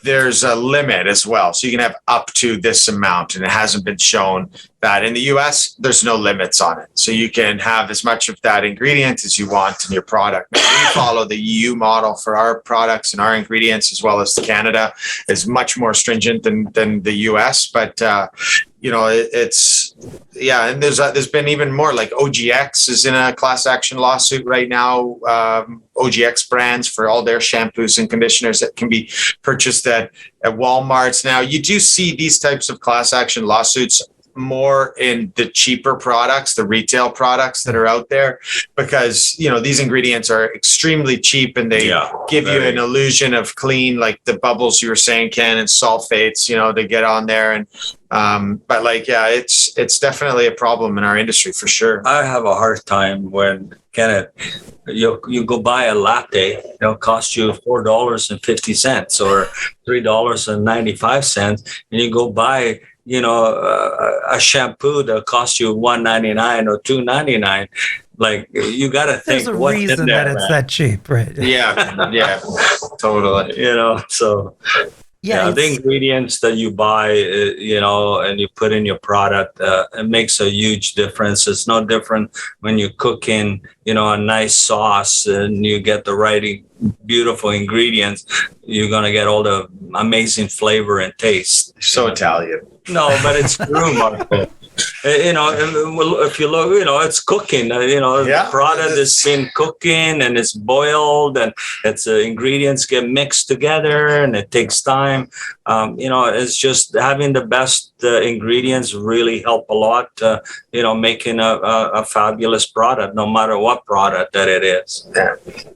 there's a limit as well. So you can have up to this amount, and it hasn't been shown that in the US, there's no limits on it. So you can have as much of that ingredient as you want in your product. Now, we follow the EU model for our products and our ingredients, as well as Canada is much more stringent than the US. But, and there's been even more, like OGX is in a class action lawsuit right now. OGX brands for all their shampoos and conditioners that can be purchased at Walmarts. Now, you do see these types of class action lawsuits more in the cheaper products, the retail products that are out there, because these ingredients are extremely cheap, and they give you an illusion of clean, like the bubbles you were saying, Ken, and sulfates, they get on there. And it's definitely a problem in our industry for sure. I have a hard time when, Kenneth, you go buy a latte, it'll cost you $4.50 or $3.95, and you go buy a shampoo that costs you $1.99 or $2.99. Like you got to think There's a what's in reason there, that it's man. that cheap, right? Yeah, totally. You know, so Yeah, the ingredients that you buy, and you put in your product, it makes a huge difference. It's no different when you cook in, a nice sauce and you get the right, beautiful ingredients. You're going to get all the amazing flavor and taste. So Italian. No, but it's true, Marco. If you look, it's cooking. The product has been cooking and it's boiled, and it's ingredients get mixed together, and it takes time. It's just having the best ingredients really help a lot. Making a fabulous product, no matter what product that it is.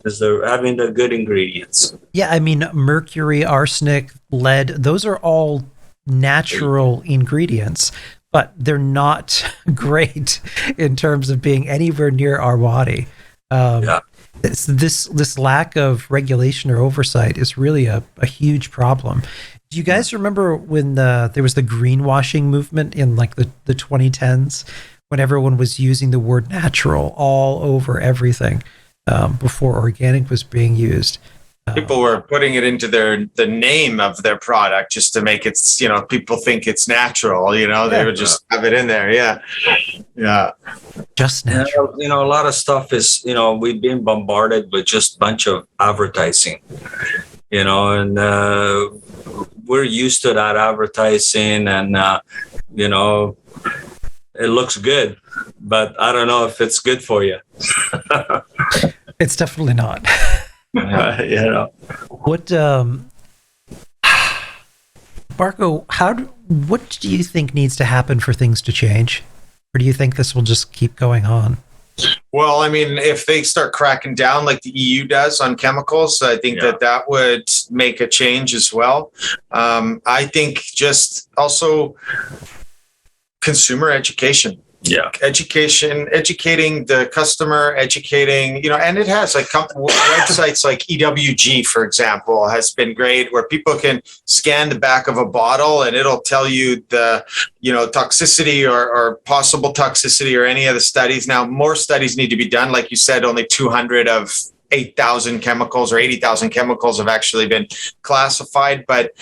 Is having the good ingredients. Yeah, I mean, mercury, arsenic, lead, those are all natural ingredients, but they're not great in terms of being anywhere near our body. This lack of regulation or oversight is really a huge problem. Do you guys remember when there was the greenwashing movement in like the 2010s, when everyone was using the word natural all over everything before organic was being used? People were putting it into the name of their product just to make it, people think it's natural, they would just have it in there. Yeah. Just natural. A lot of stuff is, we've been bombarded with just a bunch of advertising, and we're used to that advertising, and, it looks good, but I don't know if it's good for you. It's definitely not. What, Marco, what do you think needs to happen for things to change? Or do you think this will just keep going on? Well, I mean, if they start cracking down like the EU does on chemicals, I think that would make a change as well. I think just also consumer education. Yeah. Educating the customer, and it has like websites like EWG, for example, has been great, where people can scan the back of a bottle and it'll tell you the, toxicity or possible toxicity or any of the studies. Now, more studies need to be done. Like you said, only 200 of 8,000 chemicals or 80,000 chemicals have actually been classified, but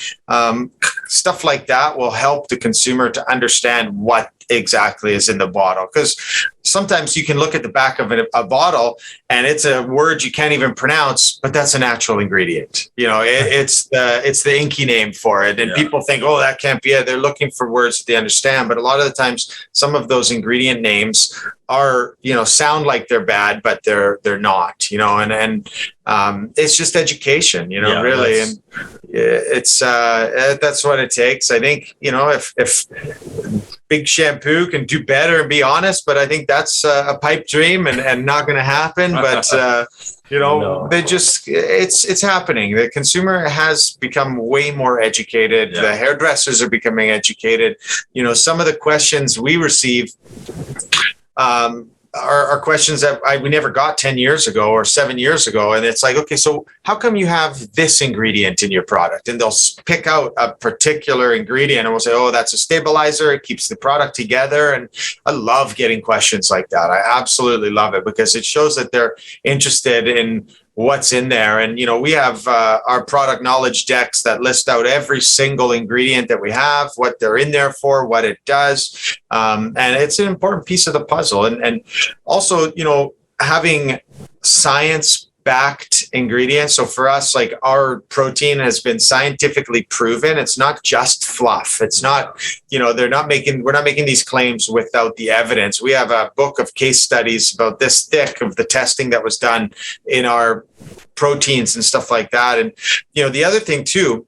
stuff like that will help the consumer to understand what exactly is in the bottle, because sometimes you can look at the back of a bottle and it's a word you can't even pronounce, but that's a natural ingredient. It's the inky name for it, and people think, oh, that can't be it. They're looking for words that they understand, but a lot of the times some of those ingredient names are, sound like they're bad, but they're not, and it's just education, really. And it's that's what it takes. I think, if Big Shampoo can do better and be honest, but I think that's a pipe dream and not going to happen. But they just it's happening. The consumer has become way more educated. The hairdressers are becoming educated. Some of the questions we receive are questions that we never got 10 years ago or 7 years ago. And it's like, okay, so how come you have this ingredient in your product? And they'll pick out a particular ingredient and we'll say, oh, that's a stabilizer. It keeps the product together. And I love getting questions like that. I absolutely love it, because it shows that they're interested in what's in there. And, we have our product knowledge decks that list out every single ingredient that we have, what they're in there for, what it does. And it's an important piece of the puzzle. And also, having science-backed ingredients. So for us, like, our protein has been scientifically proven. It's not just fluff. It's not, we're not making these claims without the evidence. We have a book of case studies about this thick of the testing that was done in our proteins and stuff like that. And, the other thing too,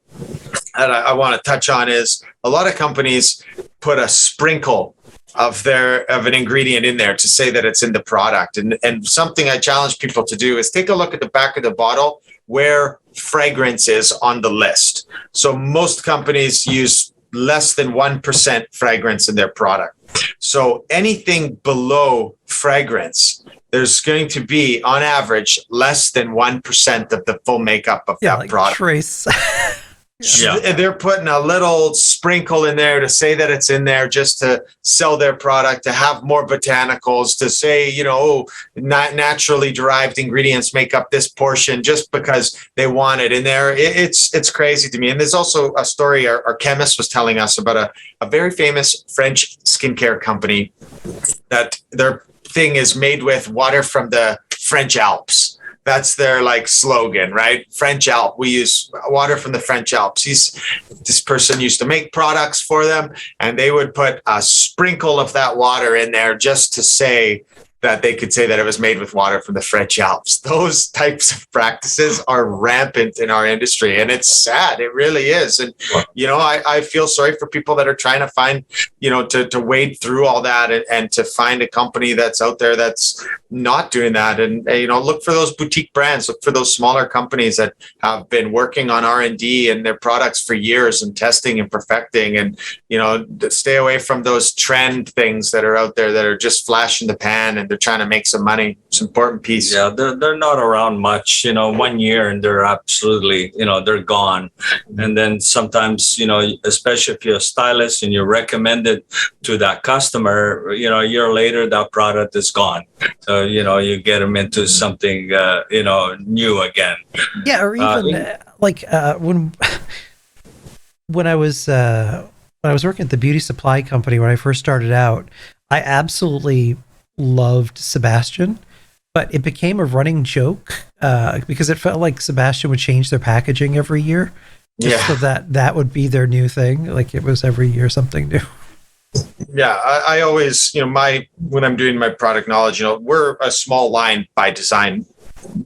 that I want to touch on is a lot of companies put a sprinkle of an ingredient in there to say that it's in the product. And something I challenge people to do is take a look at the back of the bottle where fragrance is on the list. So most companies use less than 1% fragrance in their product. So anything below fragrance, there's going to be, on average, less than 1% of the full makeup of that product. Trace. Yeah. They're putting a little sprinkle in there to say that it's in there just to sell their product, to have more botanicals, to say, not naturally derived ingredients make up this portion just because they want it in there. It's crazy to me. And there's also a story our chemist was telling us about a very famous French skincare company that their thing is made with water from the French Alps. That's their slogan, right? French Alp. We use water from the French Alps. This person used to make products for them, and they would put a sprinkle of that water in there just to say that they could say that it was made with water from the French Alps. Those types of practices are rampant in our industry, and it's sad. It really is. And, I feel sorry for people that are trying to find, to wade through all that and to find a company that's out there that's not doing that. And, look for those boutique brands, look for those smaller companies that have been working on R&D and their products for years and testing and perfecting, and, stay away from those trend things that are out there that are just flash in the pan and they're trying to make some money. It's an important piece. Yeah, they're not around much, 1 year, and they're absolutely, they're gone. And then sometimes, especially if you're a stylist and you recommend it to that customer, a year later, that product is gone. So, you get them into something, new again. Yeah, or even when I was working at the beauty supply company, when I first started out, I absolutely loved Sebastian, but it became a running joke because it felt like Sebastian would change their packaging every year, just so that would be their new thing. Like it was every year something new. Yeah, I always, when I'm doing my product knowledge, we're a small line by design.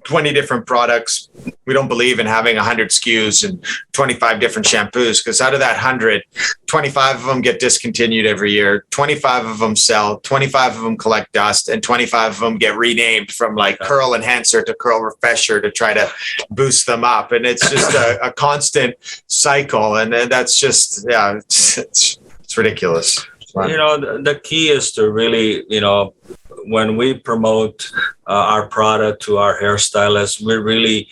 20 different products. We don't believe in having 100 SKUs and 25 different shampoos, because out of that 100, 25 of them get discontinued every year, 25 of them sell, 25 of them collect dust, and 25 of them get renamed from curl enhancer to curl refresher to try to boost them up. And it's just a constant cycle. And that's just, it's ridiculous. The key is to really, when we promote our product to our hairstylists, we really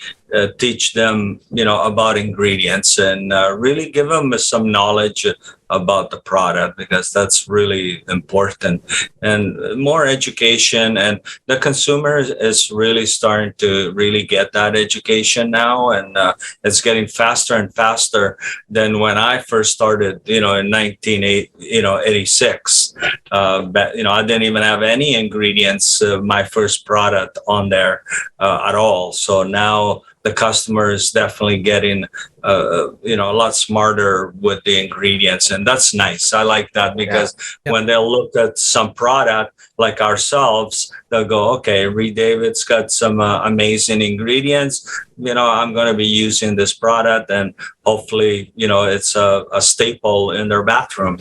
teach them, about ingredients and really give them some knowledge about the product, because that's really important, and more education. And the consumer is really starting to really get that education now, and it's getting faster and faster than when I first started, in 1986. I didn't even have any ingredients, my first product on there at all. So now the customer is definitely getting, a lot smarter with the ingredients. And that's nice. I like that, because when they'll look at some product like ourselves, they'll go, okay, Redavid's got some amazing ingredients. I'm going to be using this product, and hopefully, it's a staple in their bathroom,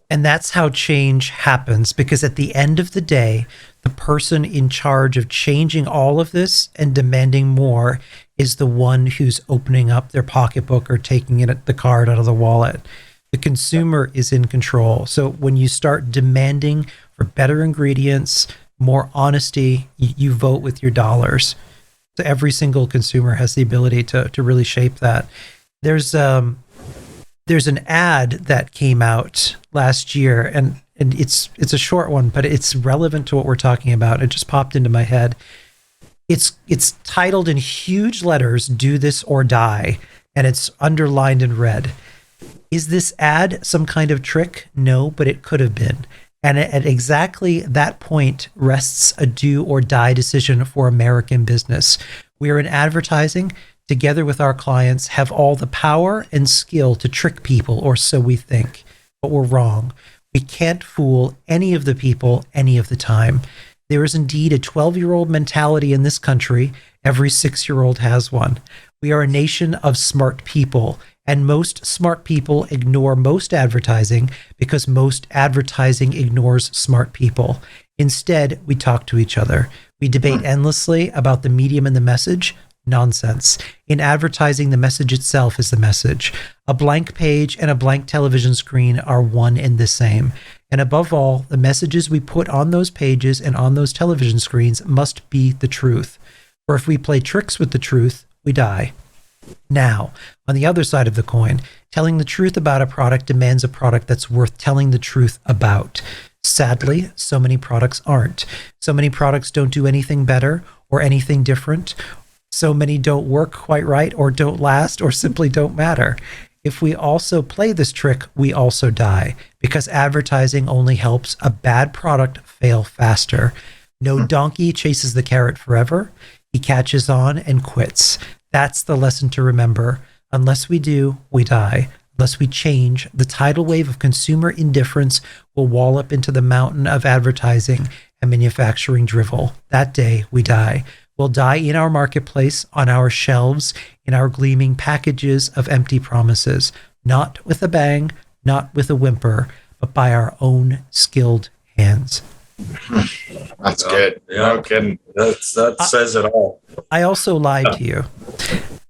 And that's how change happens, because at the end of the day, the person in charge of changing all of this and demanding more is the one who's opening up their pocketbook or taking the card out of the wallet. The consumer is in control. So when you start demanding for better ingredients, more honesty, you vote with your dollars. So every single consumer has the ability to really shape that. There's an ad that came out last year, and it's a short one, but it's relevant to what we're talking about. It just popped into my head. It's titled in huge letters, "Do This or Die," and it's underlined in red. Is this ad some kind of trick? No, but it could have been. And at exactly that point rests a do or die decision for American business. We are in advertising, together with our clients, have all the power and skill to trick people, or so we think. But we're wrong. We can't fool any of the people any of the time. There is indeed a 12-year-old mentality in this country. Every 6-year-old has one. We are a nation of smart people, and most smart people ignore most advertising because most advertising ignores smart people. Instead, we talk to each other. We debate endlessly about the medium and the message. Nonsense. In advertising, the message itself is the message. A blank page and a blank television screen are one and the same. And above all, the messages we put on those pages and on those television screens must be the truth. For if we play tricks with the truth, we die. Now, on the other side of the coin, telling the truth about a product demands a product that's worth telling the truth about. Sadly, so many products aren't. So many products don't do anything better or anything different. So many don't work quite right or don't last or simply don't matter. If we also play this trick, we also die, because advertising only helps a bad product fail faster. No donkey chases the carrot forever. He catches on and quits. That's the lesson to remember. Unless we do, we die. Unless we change, the tidal wave of consumer indifference will wallop into the mountain of advertising and manufacturing drivel. That day, we die. We'll die in our marketplace, on our shelves, in our gleaming packages of empty promises. Not with a bang, not with a whimper, but by our own skilled hands. That's good. Yeah. No kidding. That says it all. I also lied to you.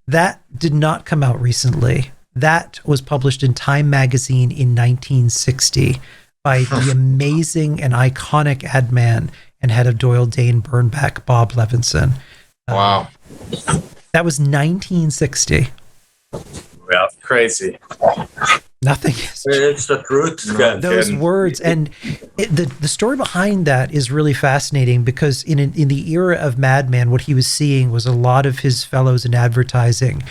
That did not come out recently. That was published in Time magazine in 1960 by the amazing and iconic ad man and head of Doyle Dane Burnback, Bob Levinson. Wow. That was 1960. Yeah, crazy. Nothing is It's the truth. those words, and the story behind that is really fascinating, because in the era of Mad Men, what he was seeing was a lot of his fellows in advertising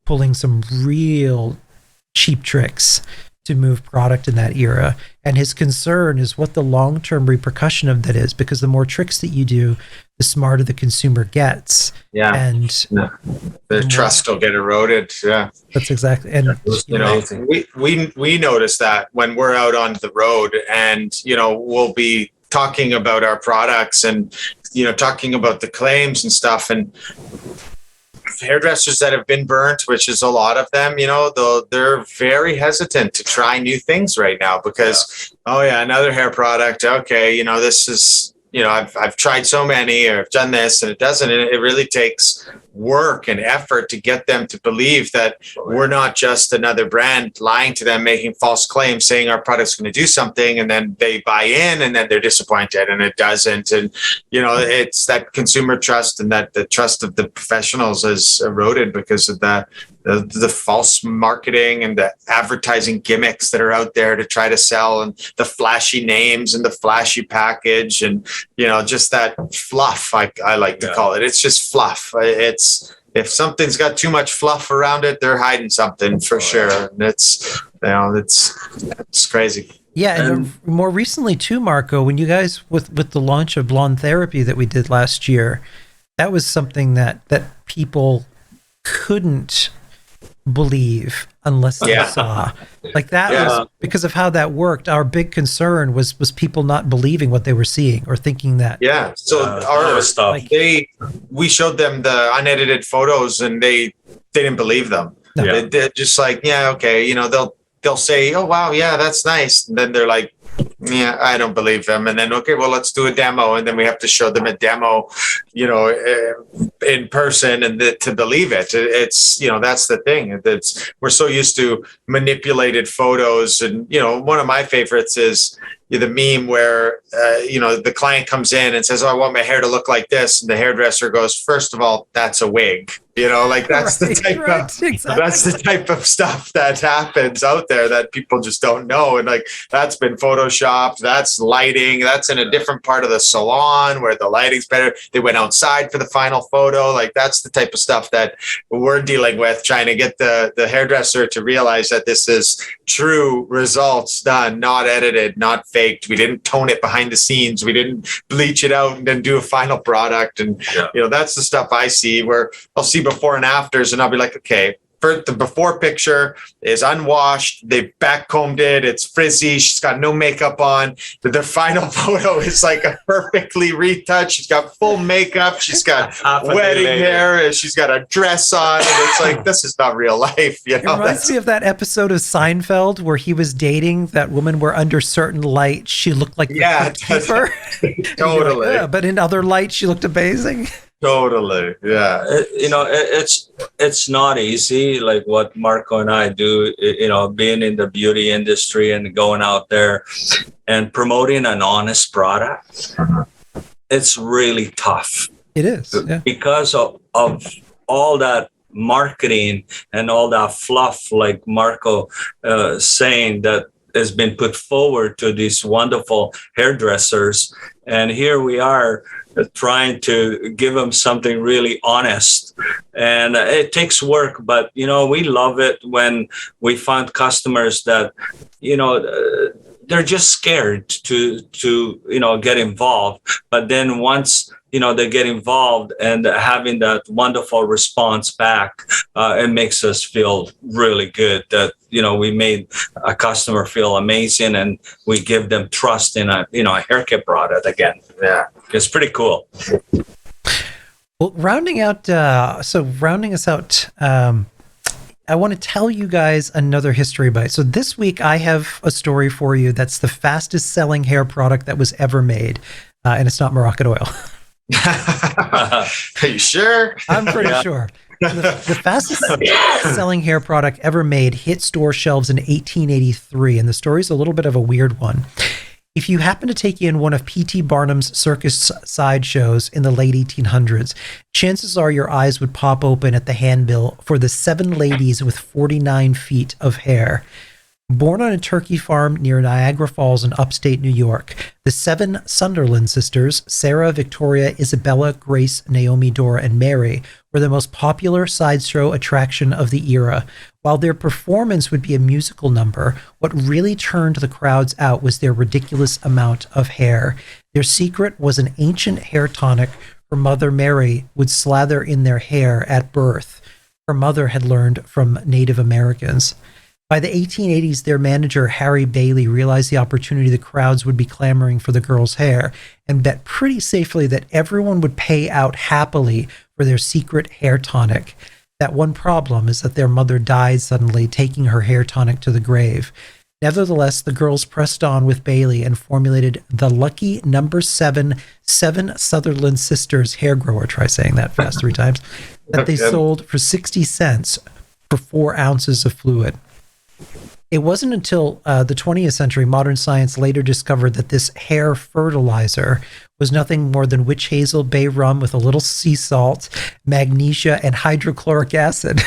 pulling some real cheap tricks to move product in that era, and his concern is what the long-term repercussion of that is, because the more tricks that you do, the smarter the consumer gets. Yeah. And the trust will get eroded. Yeah. that's exactly, and You know, we notice that when we're out on the road, and we'll be talking about our products and talking about the claims and stuff, and hairdressers that have been burnt, which is a lot of them, they're very hesitant to try new things right now, because another hair product, okay, this is I've tried so many, or I've done this, and it doesn't. And it really takes work and effort to get them to believe that we're not just another brand lying to them, making false claims, saying our product's going to do something, and then they buy in, and then they're disappointed, and it doesn't. And it's that consumer trust, and that the trust of the professionals is eroded because of that. The false marketing and the advertising gimmicks that are out there to try to sell, and the flashy names and the flashy package, and just that fluff, I like to call it. It's just fluff. It's, if something's got too much fluff around it, they're hiding something for sure. And it's crazy. yeah, and more recently too, Marco, when you guys with the launch of Blonde Therapy that we did last year, that was something that people couldn't believe unless they saw. Like that was because of how that worked. Our big concern was people not believing what they were seeing, or thinking that. Yeah. So we showed them the unedited photos, and they didn't believe them. No. They're just like, okay, they'll say, oh wow, yeah, that's nice, and then they're like, yeah, I don't believe them. And then, okay, well, let's do a demo. And then we have to show them a demo, in person, and to believe it. It's, that's the thing. We're so used to manipulated photos. And, one of my favorites is the meme where, the client comes in and says, oh, I want my hair to look like this. And the hairdresser goes, first of all, that's a wig. That's the type of stuff that happens out there that people just don't know. And that's been photoshopped. That's lighting. That's in a different part of the salon where the lighting's better. They went outside for the final photo. That's the type of stuff that we're dealing with, trying to get the hairdresser to realize that this is true results done, not edited, not faked. We didn't tone it behind the scenes. We didn't bleach it out and then do a final product. And, that's the stuff I see, where I'll see before and afters, and I'll be like, okay, the before picture is unwashed. They backcombed it. It's frizzy. She's got no makeup on. The final photo is like a perfectly retouched. She's got full makeup. She's got wedding hair. She's got a dress on. And it's like, this is not real life. It reminds me of that episode of Seinfeld where he was dating that woman where under certain light she looked like the keeper. Totally. Like, but in other light she looked amazing. Totally. Yeah. It's not easy, like what Marco and I do, being in the beauty industry and going out there and promoting an honest product. It's really tough. It is. Yeah. Because of all that marketing and all that fluff, like Marco saying, that has been put forward to these wonderful hairdressers. And here we are trying to give them something really honest. And it takes work, but, we love it when we find customers that, they're just scared to get involved. But then once, they get involved and having that wonderful response back, it makes us feel really good that, we made a customer feel amazing, and we give them trust in a hair care product again. Yeah, it's pretty cool. Well, rounding us out, I want to tell you guys another history bite. So this week I have a story for you that's the fastest selling hair product that was ever made, and it's not Moroccan oil. Are you sure? I'm pretty sure. The fastest selling hair product ever made hit store shelves in 1883, and the story's a little bit of a weird one. If you happen to take in one of P.T. Barnum's circus sideshows in the late 1800s, chances are your eyes would pop open at the handbill for the 7 ladies with 49 feet of hair. Born on a turkey farm near Niagara Falls in upstate New York, the 7 Sunderland sisters, Sarah, Victoria, Isabella, Grace, Naomi, Dora, and Mary, were the most popular sideshow attraction of the era. While their performance would be a musical number, what really turned the crowds out was their ridiculous amount of hair. Their secret was an ancient hair tonic her mother Mary would slather in their hair at birth. Her mother had learned from Native Americans. By the 1880s, their manager, Harry Bailey, realized the opportunity the crowds would be clamoring for the girls' hair and bet pretty safely that everyone would pay out happily for their secret hair tonic. That one problem is that their mother died suddenly, taking her hair tonic to the grave. Nevertheless, the girls pressed on with Bailey and formulated the lucky number 7 Sutherland Sisters hair grower, try saying that fast 3 times, that they sold for 60 cents for 4 ounces of fluid. It wasn't until the 20th century modern science later discovered that this hair fertilizer was nothing more than witch hazel, bay rum with a little sea salt, magnesia, and hydrochloric acid.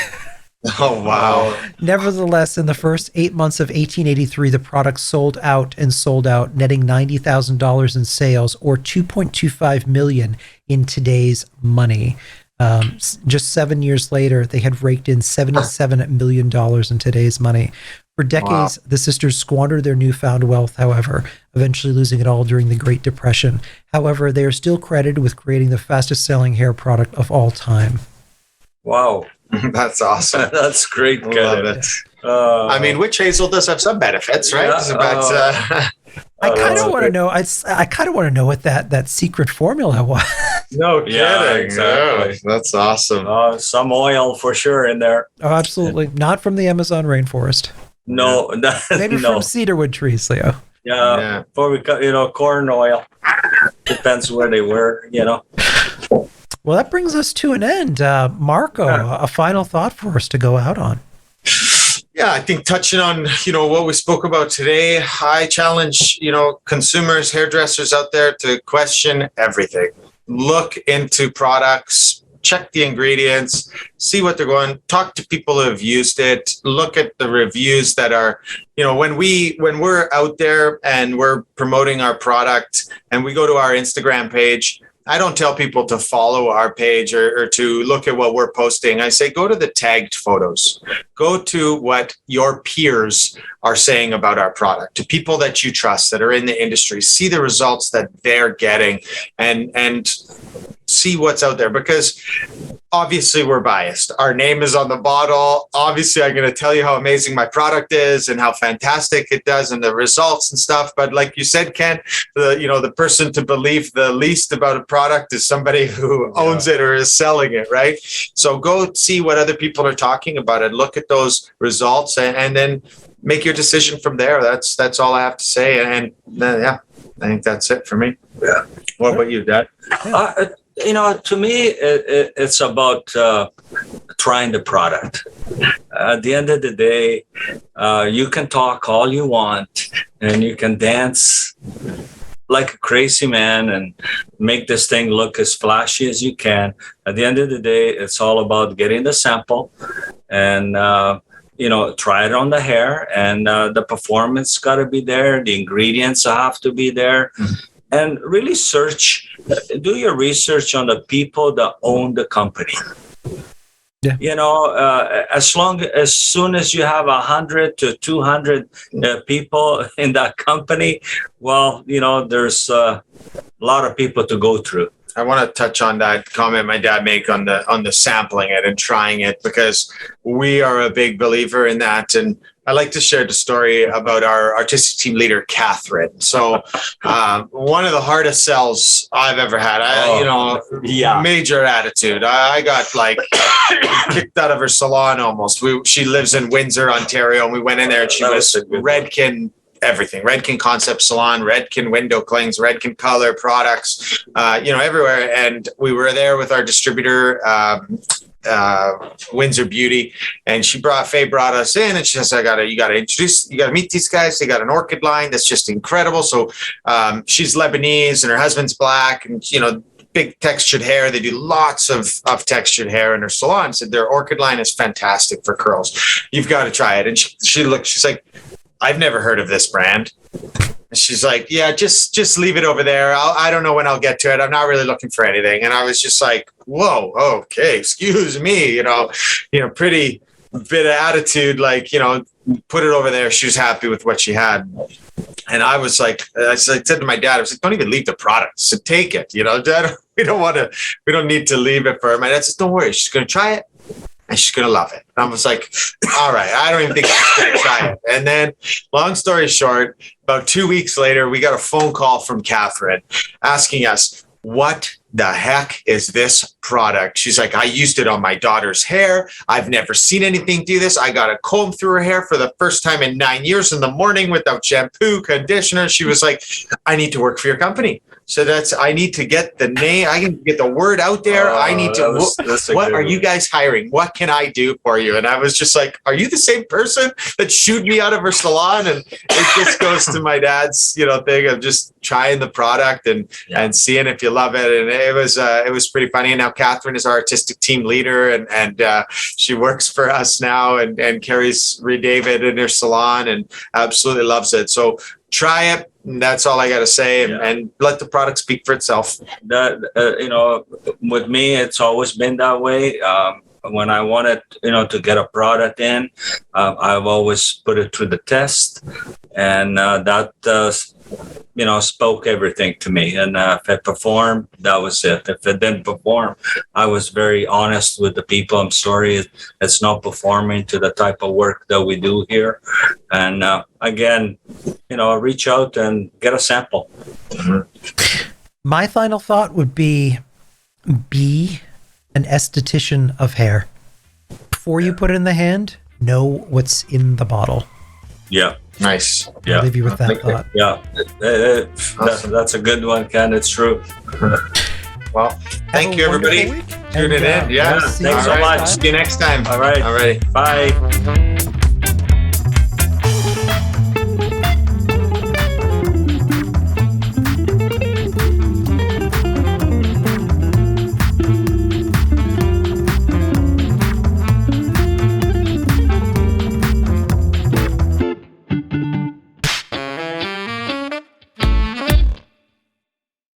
Oh, wow. Nevertheless, in the first 8 months of 1883, the product sold out, netting $90,000 in sales, or $2.25 million in today's money. Just 7 years later, they had raked in $77 million in today's money. For decades, the sisters squandered their newfound wealth, however, eventually losing it all during the Great Depression. However, they are still credited with creating the fastest-selling hair product of all time. Wow. That's awesome. That's great. Love it. I mean, witch hazel does have some benefits, right? Yeah, I kind of want to know. I kind of want to know what that secret formula was. No kidding. Yeah, exactly. Oh, that's awesome. Some oil for sure in there. Oh, absolutely. Not from the Amazon rainforest. No, maybe no. from cedarwood trees, Leo. Yeah. Before we cut, corn oil. Depends where they were, Well, that brings us to an end. Marco, a final thought for us to go out on. Yeah, I think touching on, what we spoke about today, I challenge, consumers, hairdressers out there to question everything. Look into products, check the ingredients, see what they're going, talk to people who have used it, look at the reviews that are, when we're out there and we're promoting our product and we go to our Instagram page, I don't tell people to follow our page or to look at what we're posting. I say, go to the tagged photos. Go to what your peers are saying about our product, to people that you trust that are in the industry. See the results that they're getting and see what's out there, because obviously we're biased. Our name is on the bottle. Obviously, I'm going to tell you how amazing my product is and how fantastic it does and the results and stuff. But like you said, Ken, the person to believe the least about a product is somebody who owns it or is selling it, right? So go see what other people are talking about and look at those results and then make your decision from there. That's all I have to say. And I think that's it for me. Yeah. What about you, Dad? To me, it's about trying the product. At the end of the day, you can talk all you want and you can dance like a crazy man and make this thing look as flashy as you can. At the end of the day, it's all about getting the sample and, try it on the hair, and the performance got to be there. The ingredients have to be there. And really do your research on the people that own the company. Yeah. As soon as you have 100 to 200 people in that company, well, there's a lot of people to go through. I want to touch on that comment my dad made on the sampling it and trying it, because we are a big believer in that. And I like to share the story about our artistic team leader, Catherine. So one of the hardest sells I've ever had. Major attitude. I got kicked out of her salon almost. She lives in Windsor, Ontario, and we went in there and she was Redken everything. Redken Concept Salon, Redken window clings, Redken color products, everywhere. And we were there with our distributor, Windsor Beauty, and Faye brought us in, and she says, you gotta meet these guys. They got an orchid line that's just incredible. So she's Lebanese and her husband's black, and big textured hair. They do lots of textured hair in her salon. So their orchid line is fantastic for curls. You've got to try it. And she looked, she's like, I've never heard of this brand. And she's like, yeah, just leave it over there. I don't know when I'll get to it. I'm not really looking for anything. And I was just like, whoa, okay, excuse me, pretty bit of attitude, put it over there. She was happy with what she had. And I was like, I said to my dad, I was like, don't even leave the product. So take it, Dad, we don't need to leave it for her. My dad says, don't worry, she's going to try it. And she's going to love it. And I was like, all right, I don't even think she's going to try it. And then, long story short, about 2 weeks later, we got a phone call from Catherine asking us, what the heck is this product? She's like, I used it on my daughter's hair. I've never seen anything do this. I got a comb through her hair for the first time in 9 years in the morning without shampoo, conditioner. She was like, I need to work for your company. So I need to get the name. I can get the word out there. I need to. What are you guys hiring? What can I do for you? And I was just like, are you the same person that shooed me out of her salon? And it just goes to my dad's, thing of just trying the product and seeing if you love it. And it was pretty funny. And now Catherine is our artistic team leader, and she works for us now and carries Redavid in her salon and absolutely loves it. So try it. That's all I got to say, and let the product speak for itself. With me, it's always been that way. When I wanted, to get a product in, I've always put it through the test, and that spoke everything to me. And if it performed, that was it. If it didn't perform, I was very honest with the people. I'm sorry, it's not performing to the type of work that we do here. And again, reach out and get a sample. My final thought would be an esthetician of hair. Before you put it in the hand, know what's in the bottle. Yeah. Nice. I'll leave you with that thought. Yeah. That's a good one, Ken. It's true. Well, thank you, everybody. Tuning in. Yeah. Thanks so much. See you next time. All right. Bye.